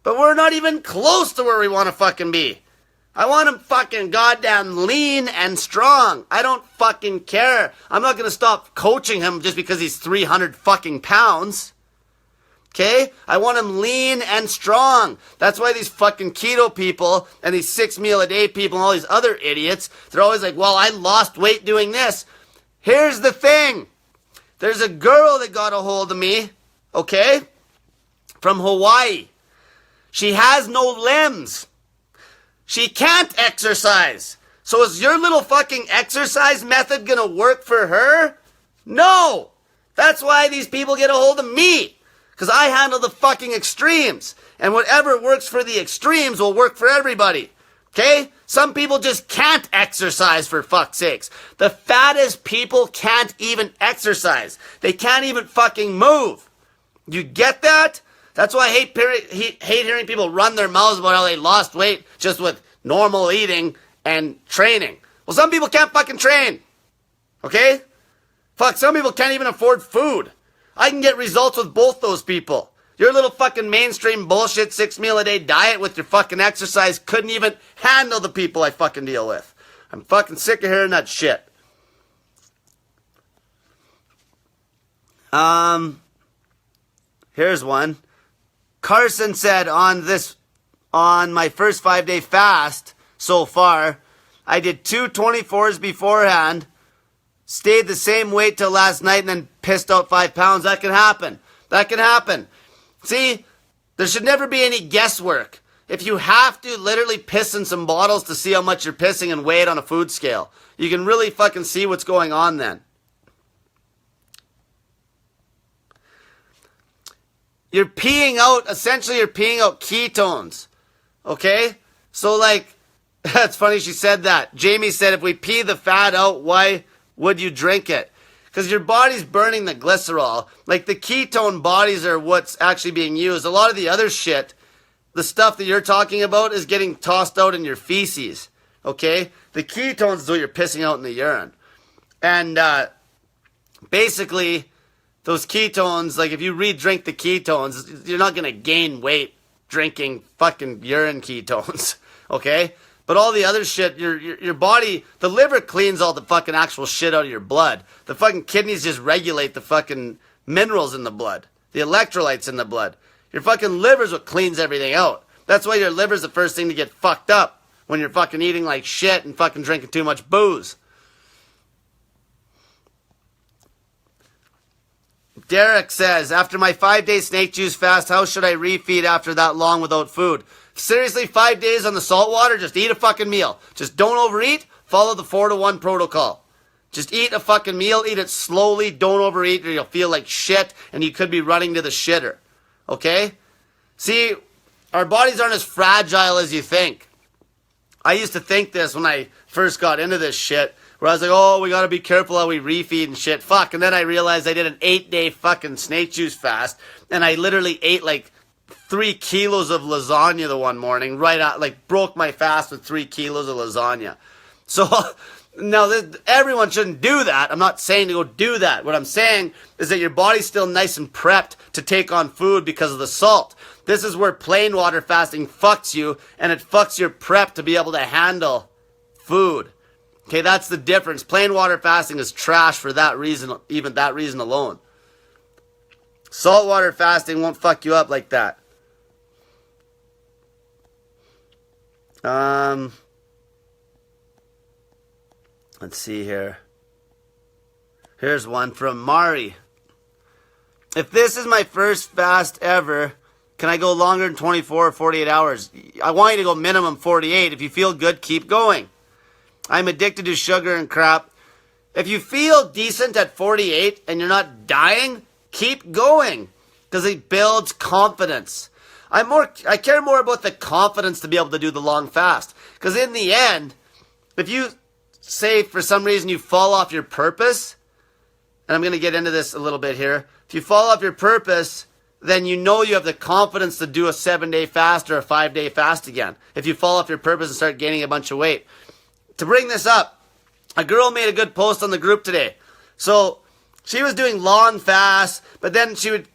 But we're not even close to where we want to fucking be. I want him fucking goddamn lean and strong. I don't fucking care. I'm not gonna stop coaching him just because he's 300 fucking pounds. Okay? I want him lean and strong. That's why these fucking keto people and these 6 meal a day people and all these other idiots, they're always like, well, I lost weight doing this. Here's the thing. There's a girl that got a hold of me, okay? From Hawaii. She has no limbs. She can't exercise. So is your little fucking exercise method gonna work for her? No! That's why these people get a hold of me. Because I handle the fucking extremes. And whatever works for the extremes will work for everybody. Okay? Some people just can't exercise, for fuck's sakes. The fattest people can't even exercise. They can't even fucking move. You get that? That's why I hate hearing people run their mouths about how they lost weight just with normal eating and training. Well, some people can't fucking train. Okay? Fuck, some people can't even afford food. I can get results with both those people. Your little fucking mainstream bullshit 6 meal a day diet with your fucking exercise couldn't even handle the people I fucking deal with. I'm fucking sick of hearing that shit. Here's one. Carson said on my first 5-day fast so far, I did 2 24s beforehand, stayed the same weight till last night, and then pissed out 5 pounds. That can happen. That can happen. See, there should never be any guesswork. If you have to literally piss in some bottles to see how much you're pissing and weigh it on a food scale, you can really fucking see what's going on then. Essentially you're peeing out ketones. Okay? So like, that's funny she said that. Jamie said if we pee the fat out, why would you drink it? Because your body's burning the glycerol. Like the ketone bodies are what's actually being used. A lot of the other shit, the stuff that you're talking about, is getting tossed out in your feces. Okay? The ketones is what you're pissing out in the urine. And basically, those ketones, like if you re-drink the ketones, you're not going to gain weight drinking fucking urine ketones. Okay? But all the other shit, your body, the liver cleans all the fucking actual shit out of your blood. The fucking kidneys just regulate the fucking minerals in the blood. The electrolytes in the blood. Your fucking liver's what cleans everything out. That's why your liver's the first thing to get fucked up when you're fucking eating like shit and fucking drinking too much booze. Derek says, after my 5-day snake juice fast, how should I refeed after that long without food? Seriously, 5 days on the salt water, just eat a fucking meal. Just don't overeat, follow the 4-to-1 protocol. Just eat a fucking meal, eat it slowly, don't overeat or you'll feel like shit and you could be running to the shitter. Okay? See, our bodies aren't as fragile as you think. I used to think this when I first got into this shit, where I was like, oh, we gotta be careful how we refeed and shit. Fuck. And then I realized I did an 8-day fucking snake juice fast, and I literally ate like 3 kilos of lasagna the one morning, right out, like broke my fast with 3 kilos of lasagna. So, now everyone shouldn't do that. I'm not saying to go do that. What I'm saying is that your body's still nice and prepped to take on food because of the salt. This is where plain water fasting fucks you, and it fucks your prep to be able to handle food. Okay, that's the difference. Plain water fasting is trash for that reason, even that reason alone. Saltwater fasting won't fuck you up like that. Let's see here. Here's one from Mari. If this is my first fast ever, can I go longer than 24 or 48 hours? I want you to go minimum 48. If you feel good, keep going. I'm addicted to sugar and crap. If you feel decent at 48 and you're not dying, keep going. Because it builds confidence. I care more about the confidence to be able to do the long fast. Because in the end, if you say for some reason you fall off your purpose, and I'm going to get into this a little bit here. If you fall off your purpose, then you know you have the confidence to do a 7-day fast or a 5-day fast again. If you fall off your purpose and start gaining a bunch of weight. To bring this up, a girl made a good post on the group today. So she was doing long fasts, but then she would,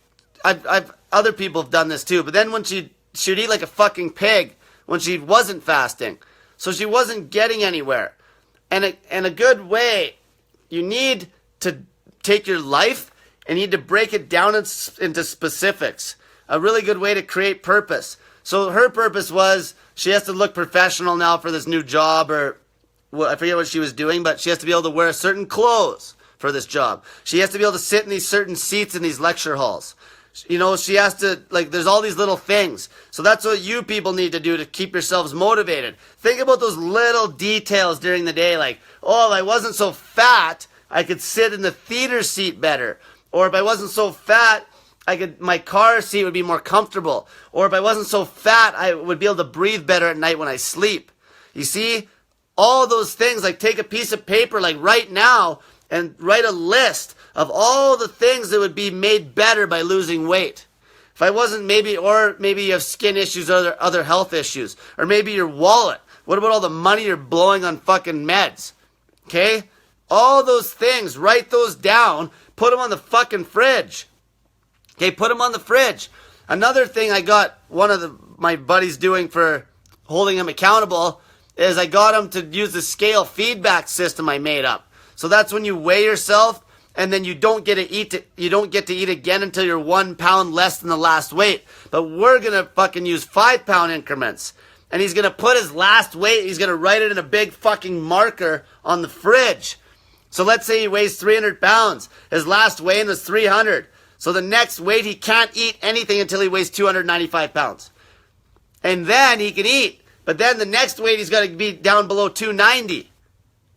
other people have done this too, but then when she would eat like a fucking pig when she wasn't fasting. So she wasn't getting anywhere. And a good way, you need to take your life and you need to break it down into specifics. A really good way to create purpose. So her purpose was she has to look professional now for this new job, or I forget what she was doing, but she has to be able to wear certain clothes for this job. She has to be able to sit in these certain seats in these lecture halls. You know, she has to, like, there's all these little things. So that's what you people need to do to keep yourselves motivated. Think about those little details during the day, like, oh, if I wasn't so fat, I could sit in the theater seat better. Or if I wasn't so fat, my car seat would be more comfortable. Or if I wasn't so fat, I would be able to breathe better at night when I sleep. You see? All those things, like take a piece of paper, like right now, and write a list of all the things that would be made better by losing weight. If I wasn't maybe you have skin issues or other health issues. Or maybe your wallet. What about all the money you're blowing on fucking meds? Okay? All those things, write those down, put them on the fucking fridge. Okay, put them on the fridge. Another thing I got one of my buddies doing for holding him accountable is I got him to use the scale feedback system I made up. So that's when you weigh yourself and then you don't get to eat again until you're 1 pound less than the last weight. But we're gonna fucking use 5 pound increments. And he's gonna put his last weight, he's gonna write it in a big fucking marker on the fridge. So let's say he weighs 300 pounds. His last weigh-in was 300. So the next weight, he can't eat anything until he weighs 295 pounds. And then he can eat. But then the next weight, he's got to be down below 290.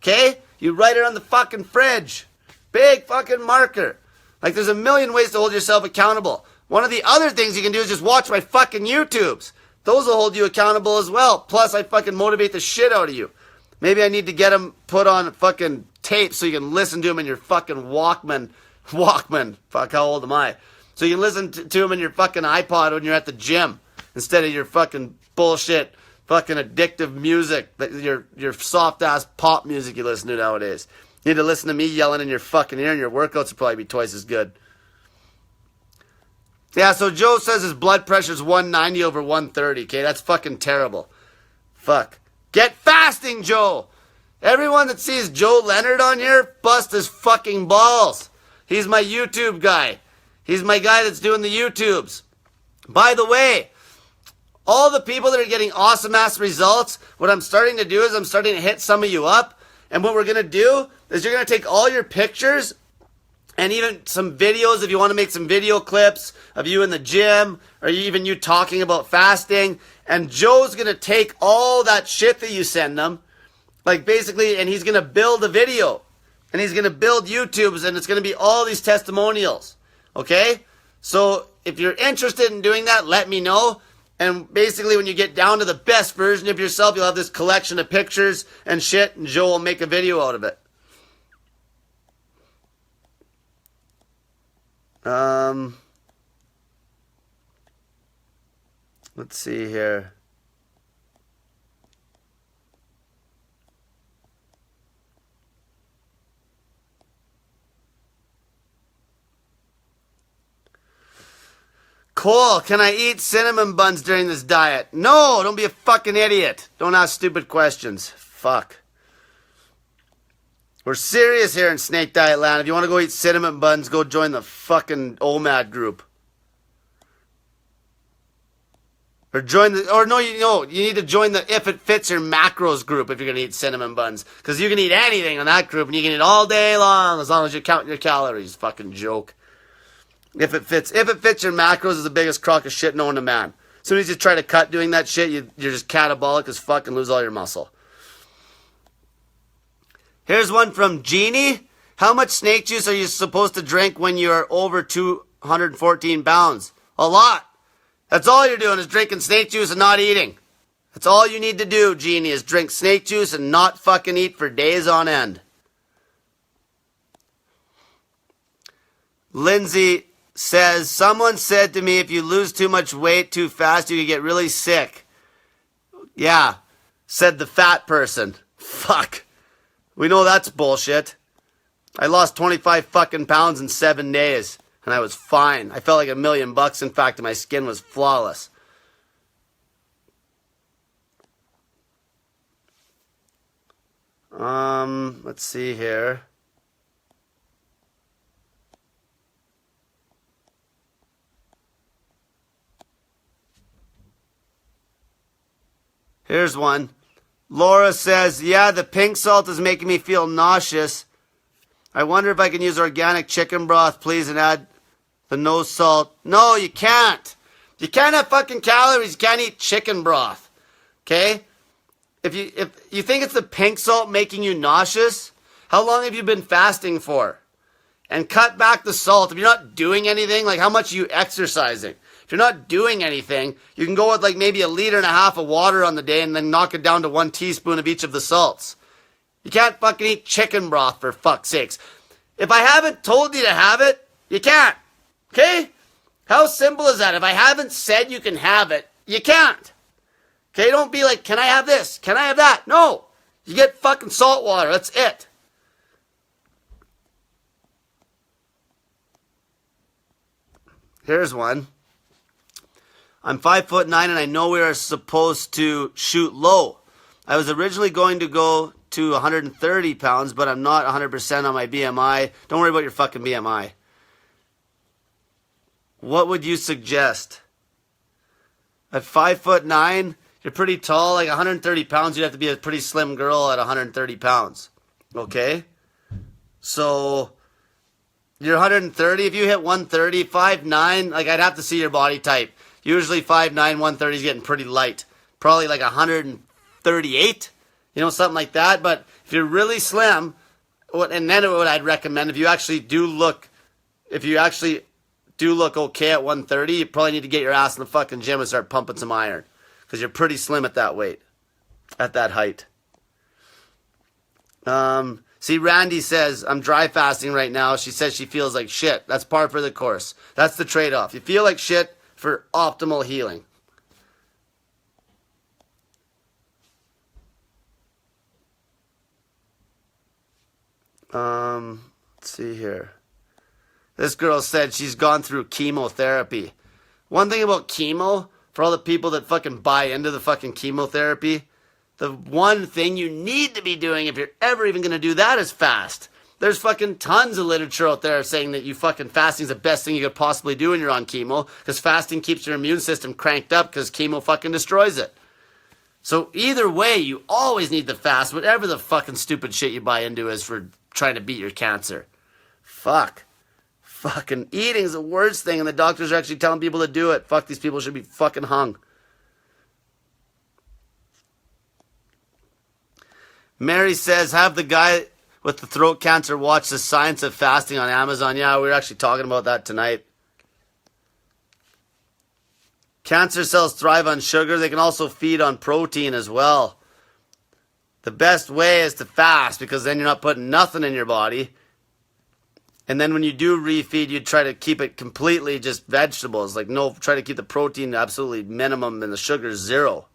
Okay? You write it on the fucking fridge. Big fucking marker. Like, there's a million ways to hold yourself accountable. One of the other things you can do is just watch my fucking YouTubes. Those will hold you accountable as well. Plus, I fucking motivate the shit out of you. Maybe I need to get them put on fucking tape so you can listen to them in your fucking Walkman. Fuck, how old am I? So you can listen to them in your fucking iPod when you're at the gym instead of your fucking bullshit, fucking addictive music, your soft-ass pop music you listen to nowadays. You need to listen to me yelling in your fucking ear, and your workouts will probably be twice as good. Yeah, so Joe says his blood pressure's 190 over 130. Okay, that's fucking terrible. Fuck. Get fasting, Joe! Everyone that sees Joe Leonard on here, bust his fucking balls. He's my YouTube guy. He's my guy that's doing the YouTubes. By the way, all the people that are getting awesome-ass results, what I'm starting to do is I'm starting to hit some of you up. And what we're going to do is you're going to take all your pictures and even some videos, if you want to make some video clips of you in the gym or even you talking about fasting. And Joe's going to take all that shit that you send them, like basically, and he's going to build a video. And he's going to build YouTubes, and it's going to be all these testimonials. Okay? So if you're interested in doing that, let me know. And basically, when you get down to the best version of yourself, you'll have this collection of pictures and shit, and Joe will make a video out of it. Let's see here. Cole, can I eat cinnamon buns during this diet? No, don't be a fucking idiot. Don't ask stupid questions. Fuck. We're serious here in Snake Diet Land. If you want to go eat cinnamon buns, go join the fucking OMAD group. Or you need to join the If It Fits Your Macros group if you're going to eat cinnamon buns. Because you can eat anything on that group and you can eat all day long as you're counting your calories. Fucking joke. If it fits your macros is the biggest crock of shit known to man. As soon as you try to cut doing that shit, you're just catabolic as fuck and lose all your muscle. Here's one from Jeannie. How much snake juice are you supposed to drink when you're over 214 pounds? A lot. That's all you're doing is drinking snake juice and not eating. That's all you need to do, Jeannie, is drink snake juice and not fucking eat for days on end. Lindsay says, someone said to me if you lose too much weight too fast, you can get really sick. Yeah, said the fat person. Fuck. We know that's bullshit. I lost 25 fucking pounds in 7 days, and I was fine. I felt like $1,000,000. In fact, my skin was flawless. Let's see here. Here's one. Laura says, yeah, the pink salt is making me feel nauseous. I wonder if I can use organic chicken broth, please, and add the no salt. No, you can't. You can't have fucking calories. You can't eat chicken broth. Okay? If you think it's the pink salt making you nauseous, how long have you been fasting for? And cut back the salt. If you're not doing anything, like how much are you exercising? If you're not doing anything, you can go with like maybe 1.5 liters of water on the day and then knock it down to 1 teaspoon of each of the salts. You can't fucking eat chicken broth for fuck's sakes. If I haven't told you to have it, you can't. Okay? How simple is that? If I haven't said you can have it, you can't. Okay? Don't be like, can I have this? Can I have that? No. You get fucking salt water. That's it. Here's one. I'm 5'9" and I know we are supposed to shoot low. I was originally going to go to 130 pounds, but I'm not 100% on my BMI. Don't worry about your fucking BMI. What would you suggest? At 5'9", you're pretty tall. Like 130 pounds, you'd have to be a pretty slim girl at 130 pounds. Okay? So, you're 130. If you hit 130, 5'9", like I'd have to see your body type. Usually 5'9", 130 is getting pretty light. Probably like 138, something like that. But if you're really slim, and then what I'd recommend, if you actually do look okay at 130, you probably need to get your ass in the fucking gym and start pumping some iron. Because you're pretty slim at that weight. At that height. See, Randy says, I'm dry fasting right now. She says she feels like shit. That's par for the course. That's the trade-off. You feel like shit for optimal healing. Let's see here. This girl said she's gone through chemotherapy. One thing about chemo, for all the people that fucking buy into the fucking chemotherapy, the one thing you need to be doing if you're ever even going to do that is fast. There's fucking tons of literature out there saying that fasting is the best thing you could possibly do when you're on chemo, because fasting keeps your immune system cranked up because chemo fucking destroys it. So either way, you always need to fast, whatever the fucking stupid shit you buy into is for trying to beat your cancer. Fuck. Fucking eating is the worst thing, and the doctors are actually telling people to do it. Fuck, these people should be fucking hung. Mary says, have the guy with the throat cancer watch The Science of Fasting on Amazon. Yeah, we were actually talking about that tonight. Cancer cells thrive on sugar. They can also feed on protein as well. The best way is to fast, because then you're not putting nothing in your body. And then when you do refeed, you try to keep it completely just vegetables. Try to keep the protein absolutely minimum and the sugar zero.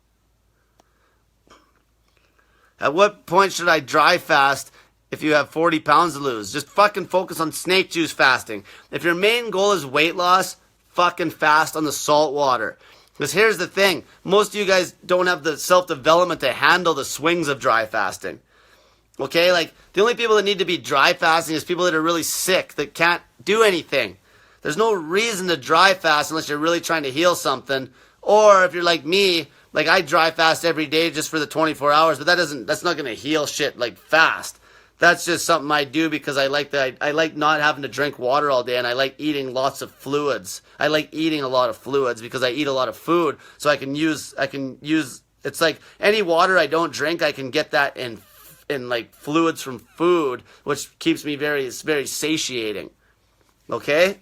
At what point should I dry fast if you have 40 pounds to lose? Just fucking focus on snake juice fasting. If your main goal is weight loss, fucking fast on the salt water. Because here's the thing. Most of you guys don't have the self-development to handle the swings of dry fasting. Okay, the only people that need to be dry fasting is people that are really sick, that can't do anything. There's no reason to dry fast unless you're really trying to heal something. Or if you're like me, I dry fast every day just for the 24 hours, but that's not going to heal shit fast. That's just something I do because I like not having to drink water all day, and I like eating lots of fluids. I like eating a lot of fluids because I eat a lot of food, so I can use, it's like any water I don't drink, I can get that in fluids from food, which keeps me very satiating. Okay?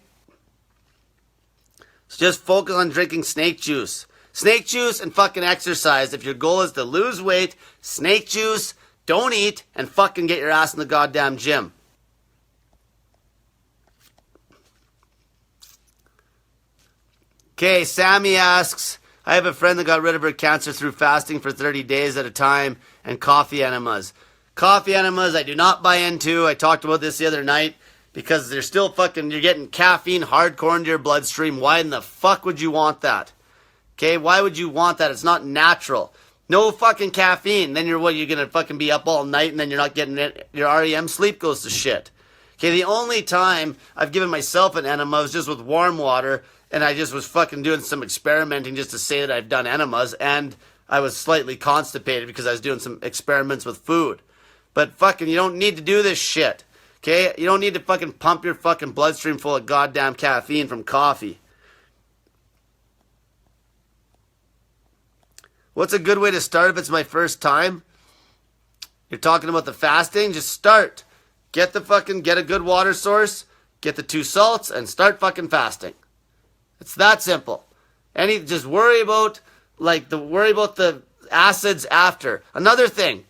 So just focus on drinking snake juice. Snake juice and fucking exercise. If your goal is to lose weight, snake juice, don't eat, and fucking get your ass in the goddamn gym. Okay, Sammy asks, I have a friend that got rid of her cancer through fasting for 30 days at a time and coffee enemas. Coffee enemas I do not buy into. I talked about this the other night because they're still you're getting caffeine hardcore into your bloodstream. Why in the fuck would you want that? Okay, why would you want that? It's not natural. No fucking caffeine. Then you're gonna fucking be up all night and then you're not getting it. Your REM sleep goes to shit. Okay, the only time I've given myself an enema was just with warm water, and I just was fucking doing some experimenting just to say that I've done enemas, and I was slightly constipated because I was doing some experiments with food. But fucking, you don't need to do this shit. Okay? You don't need to fucking pump your fucking bloodstream full of goddamn caffeine from coffee. What's a good way to start if it's my first time? You're talking about the fasting? Just start. Get a good water source, get the 2 salts, and start fucking fasting. It's that simple. Just worry about the acids after. Another thing.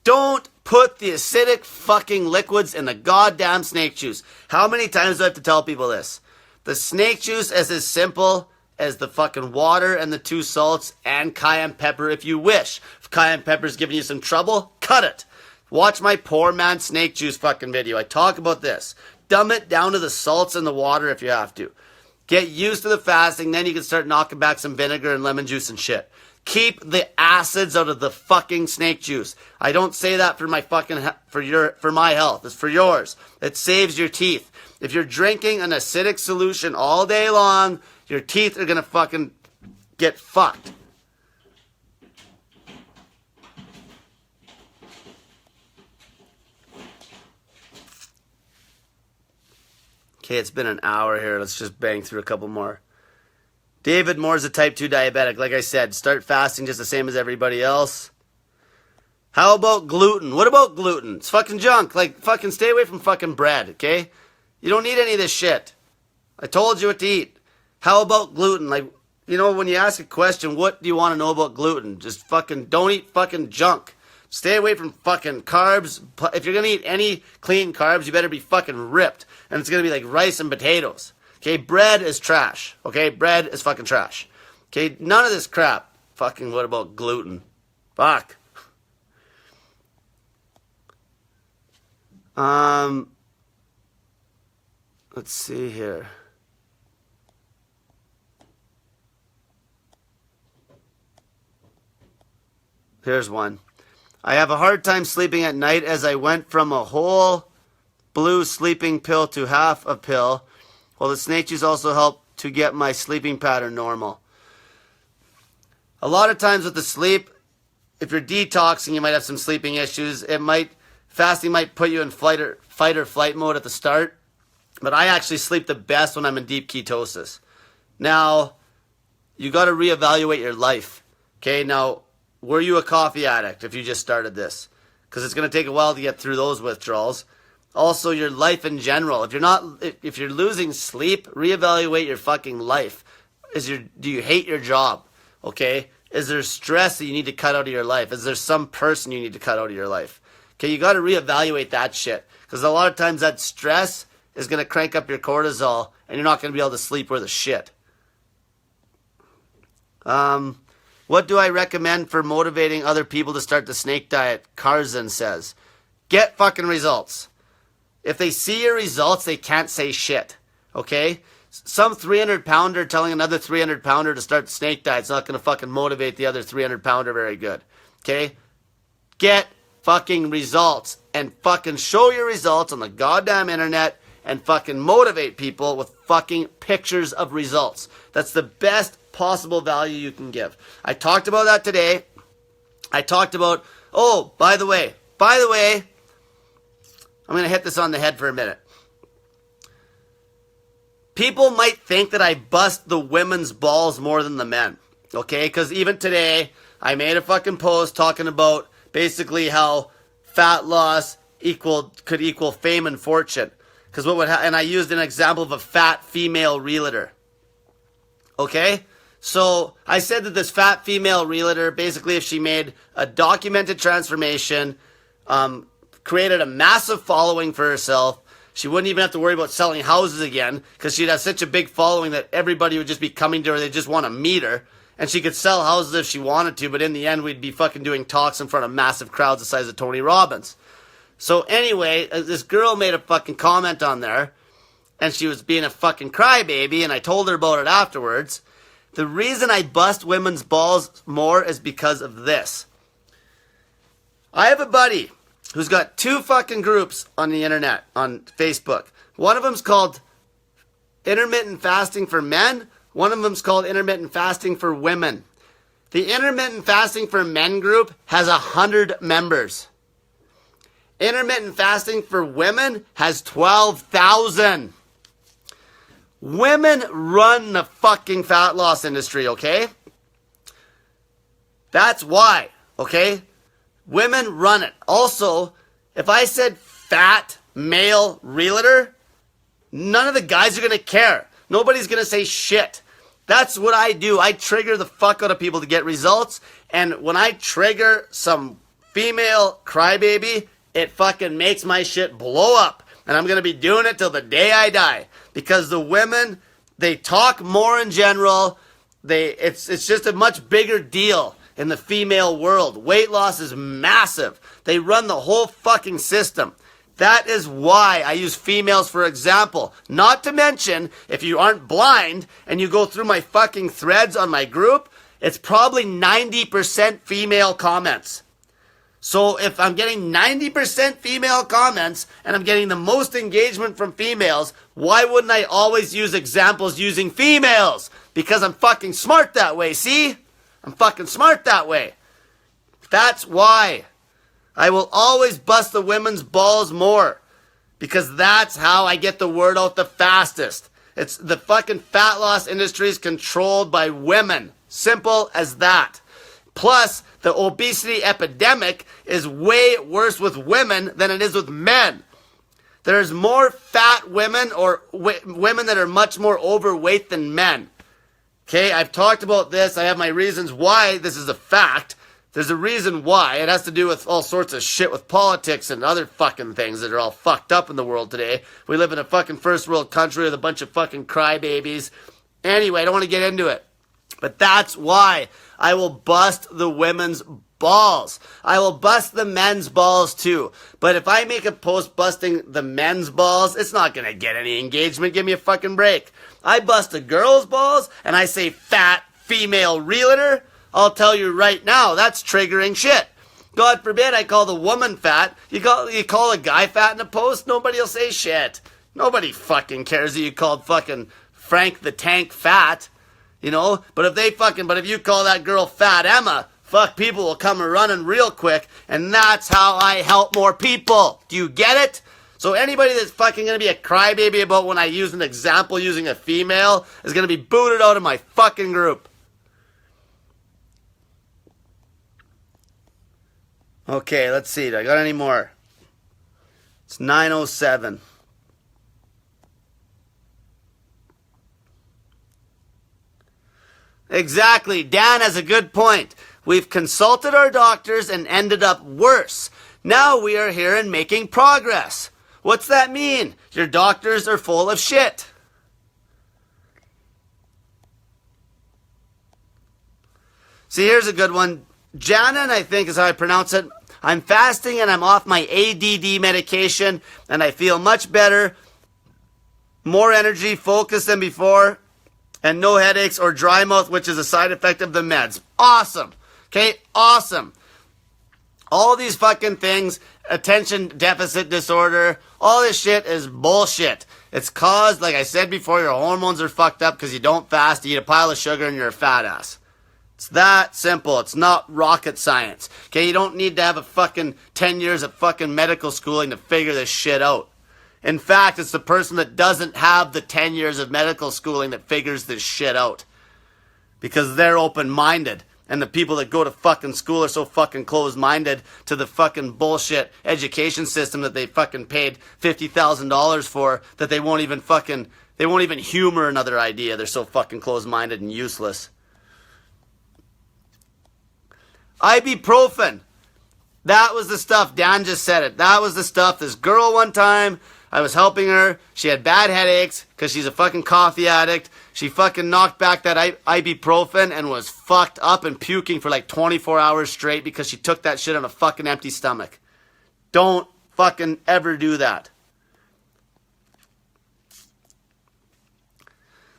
Don't put the acidic fucking liquids in the goddamn snake juice. How many times do I have to tell people this? The snake juice is as simple as the fucking water and the 2 salts and cayenne pepper if you wish. If cayenne pepper is giving you some trouble, cut it. Watch my poor man snake juice fucking video. I talk about this. Dumb it down to the salts and the water if you have to. Get used to the fasting, then you can start knocking back some vinegar and lemon juice and shit. Keep the acids out of the fucking snake juice. I don't say that for my fucking for my health. It's for yours. It saves your teeth. If you're drinking an acidic solution all day long, your teeth are gonna fucking get fucked. Okay, it's been an hour here. Let's just bang through a couple more. David Moore's a type 2 diabetic. Like I said, start fasting just the same as everybody else. How about gluten? What about gluten? It's fucking junk. Like, fucking stay away from fucking bread, okay? You don't need any of this shit. I told you what to eat. How about gluten? Like, you know, when you ask a question, what do you want to know about gluten? Just fucking don't eat fucking junk. Stay away from fucking carbs. If you're going to eat any clean carbs, you better be fucking ripped. And it's going to be like rice and potatoes. Okay, bread is trash. Okay, bread is fucking trash. Okay, none of this crap. Fucking what about gluten? Fuck. Let's see here. Here's one. I have a hard time sleeping at night as I went from a whole blue sleeping pill to half a pill. Well, the snake juice also helped to get my sleeping pattern normal. A lot of times with the sleep, if you're detoxing, you might have some sleeping issues. Fasting might put you in fight or flight mode at the start. But I actually sleep the best when I'm in deep ketosis. Now, you got to reevaluate your life. Okay, now, were you a coffee addict if you just started this? Because it's going to take a while to get through those withdrawals. Also, your life in general. If you're losing sleep, reevaluate your fucking life. Do you hate your job? Okay? Is there stress that you need to cut out of your life? Is there some person you need to cut out of your life? Okay, you got to reevaluate that shit. Because a lot of times that stress is going to crank up your cortisol and you're not going to be able to sleep worth a shit. What do I recommend for motivating other people to start the snake diet? Karzan says, get fucking results. If they see your results, they can't say shit. Okay? Some 300-pounder telling another 300-pounder to start the snake diet is not going to fucking motivate the other 300-pounder very good. Okay? Get fucking results and fucking show your results on the goddamn internet and fucking motivate people with fucking pictures of results. That's the best possible value you can give. I talked about that today. I talked about, oh, by the way, I'm going to hit this on the head for a minute. People might think that I bust the women's balls more than the men. Okay? Because even today, I made a fucking post talking about basically how fat loss could equal fame and fortune. Because and I used an example of a fat female realtor. Okay? So I said that this fat female realtor, basically if she made a documented transformation, created a massive following for herself, she wouldn't even have to worry about selling houses again because she'd have such a big following that everybody would just be coming to her. They just want to meet her. And she could sell houses if she wanted to, but in the end, we'd be fucking doing talks in front of massive crowds the size of Tony Robbins. So anyway, this girl made a fucking comment on there, and she was being a fucking crybaby, and I told her about it afterwards. The reason I bust women's balls more is because of this. I have a buddy who's got 2 fucking groups on the internet, on Facebook. One of them's called Intermittent Fasting for Men. One of them's called Intermittent Fasting for Women. The Intermittent Fasting for Men group has 100 members. Intermittent Fasting for Women has 12,000. Women run the fucking fat loss industry, okay? That's why, okay? Women run it. Also, if I said fat male realtor, none of the guys are going to care. Nobody's going to say shit. That's what I do. I trigger the fuck out of people to get results. And when I trigger some female crybaby, it fucking makes my shit blow up. And I'm going to be doing it till the day I die. Because the women, they talk more in general. It's just a much bigger deal in the female world. Weight loss is massive. They run the whole fucking system. That is why I use females for example. Not to mention, if you aren't blind and you go through my fucking threads on my group, it's probably 90% female comments. So if I'm getting 90% female comments and I'm getting the most engagement from females, why wouldn't I always use examples using females? Because I'm fucking smart that way, see? I'm fucking smart that way. That's why. I will always bust the women's balls more. Because that's how I get the word out the fastest. It's the fucking fat loss industry is controlled by women. Simple as that. Plus, the obesity epidemic is way worse with women than it is with men. There's more fat women or women that are much more overweight than men. Okay, I've talked about this. I have my reasons why this is a fact. There's a reason why. It has to do with all sorts of shit with politics and other fucking things that are all fucked up in the world today. We live in a fucking first world country with a bunch of fucking crybabies. Anyway, I don't want to get into it. But that's why I will bust the women's balls. I will bust the men's balls too. But if I make a post busting the men's balls, it's not going to get any engagement. Give me a fucking break. I bust a girl's balls and I say fat female realtor. I'll tell you right now, that's triggering shit. God forbid I call the woman fat. You call a guy fat in a post, nobody will say shit. Nobody fucking cares that you called fucking Frank the Tank fat. You know, but if you call that girl Fat Emma, fuck, people will come running real quick, and that's how I help more people. Do you get it? So anybody that's fucking gonna be a crybaby about when I use an example using a female is gonna be booted out of my fucking group. Okay, let's see. Do I got any more? It's 9:07. Exactly. Dan has a good point. We've consulted our doctors and ended up worse. Now we are here and making progress. What's that mean? Your doctors are full of shit. See, here's a good one. Janan, I think is how I pronounce it. I'm fasting and I'm off my ADD medication and I feel much better, more energy, focused than before, and no headaches or dry mouth, which is a side effect of the meds. Awesome. Okay, awesome. All these fucking things, attention deficit disorder, all this shit is bullshit. It's caused, like I said before, your hormones are fucked up because you don't fast, you eat a pile of sugar, and you're a fat ass. It's that simple. It's not rocket science. Okay, you don't need to have a fucking 10 years of fucking medical schooling to figure this shit out. In fact, it's the person that doesn't have the 10 years of medical schooling that figures this shit out. Because they're open-minded. And the people that go to fucking school are so fucking closed-minded to the fucking bullshit education system that they fucking paid $50,000 for that they won't even humor another idea. They're so fucking closed-minded and useless. Ibuprofen. That was the stuff. Dan just said it. That was the stuff. This girl one time, I was helping her. She had bad headaches because she's a fucking coffee addict. She fucking knocked back that ibuprofen and was fucked up and puking for like 24 hours straight because she took that shit on a fucking empty stomach. Don't fucking ever do that.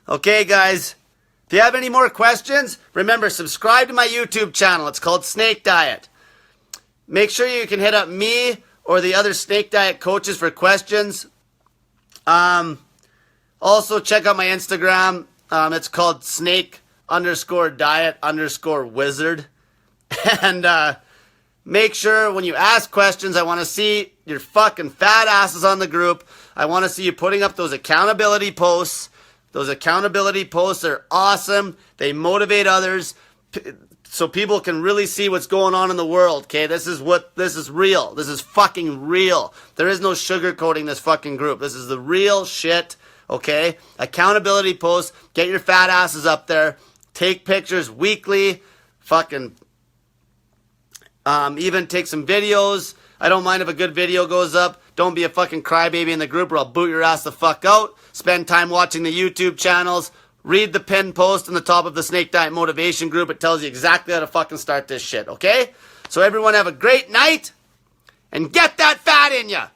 Okay, guys. If you have any more questions, remember, subscribe to my YouTube channel. It's called Snake Diet. Make sure you can hit up me or the other Snake Diet coaches for questions. Also, check out my Instagram. It's called snake_diet_wizard. And make sure when you ask questions, I want to see your fucking fat asses on the group. I want to see you putting up those accountability posts. Those accountability posts are awesome. They motivate others so people can really see what's going on in the world, okay? This is real. This is fucking real. There is no sugarcoating this fucking group. This is the real shit, okay? Accountability posts. Get your fat asses up there. Take pictures weekly. Fucking even take some videos. I don't mind if a good video goes up. Don't be a fucking crybaby in the group or I'll boot your ass the fuck out. Spend time watching the YouTube channels. Read the pinned post on the top of the Snake Diet Motivation group. It tells you exactly how to fucking start this shit, okay? So everyone have a great night and get that fat in ya!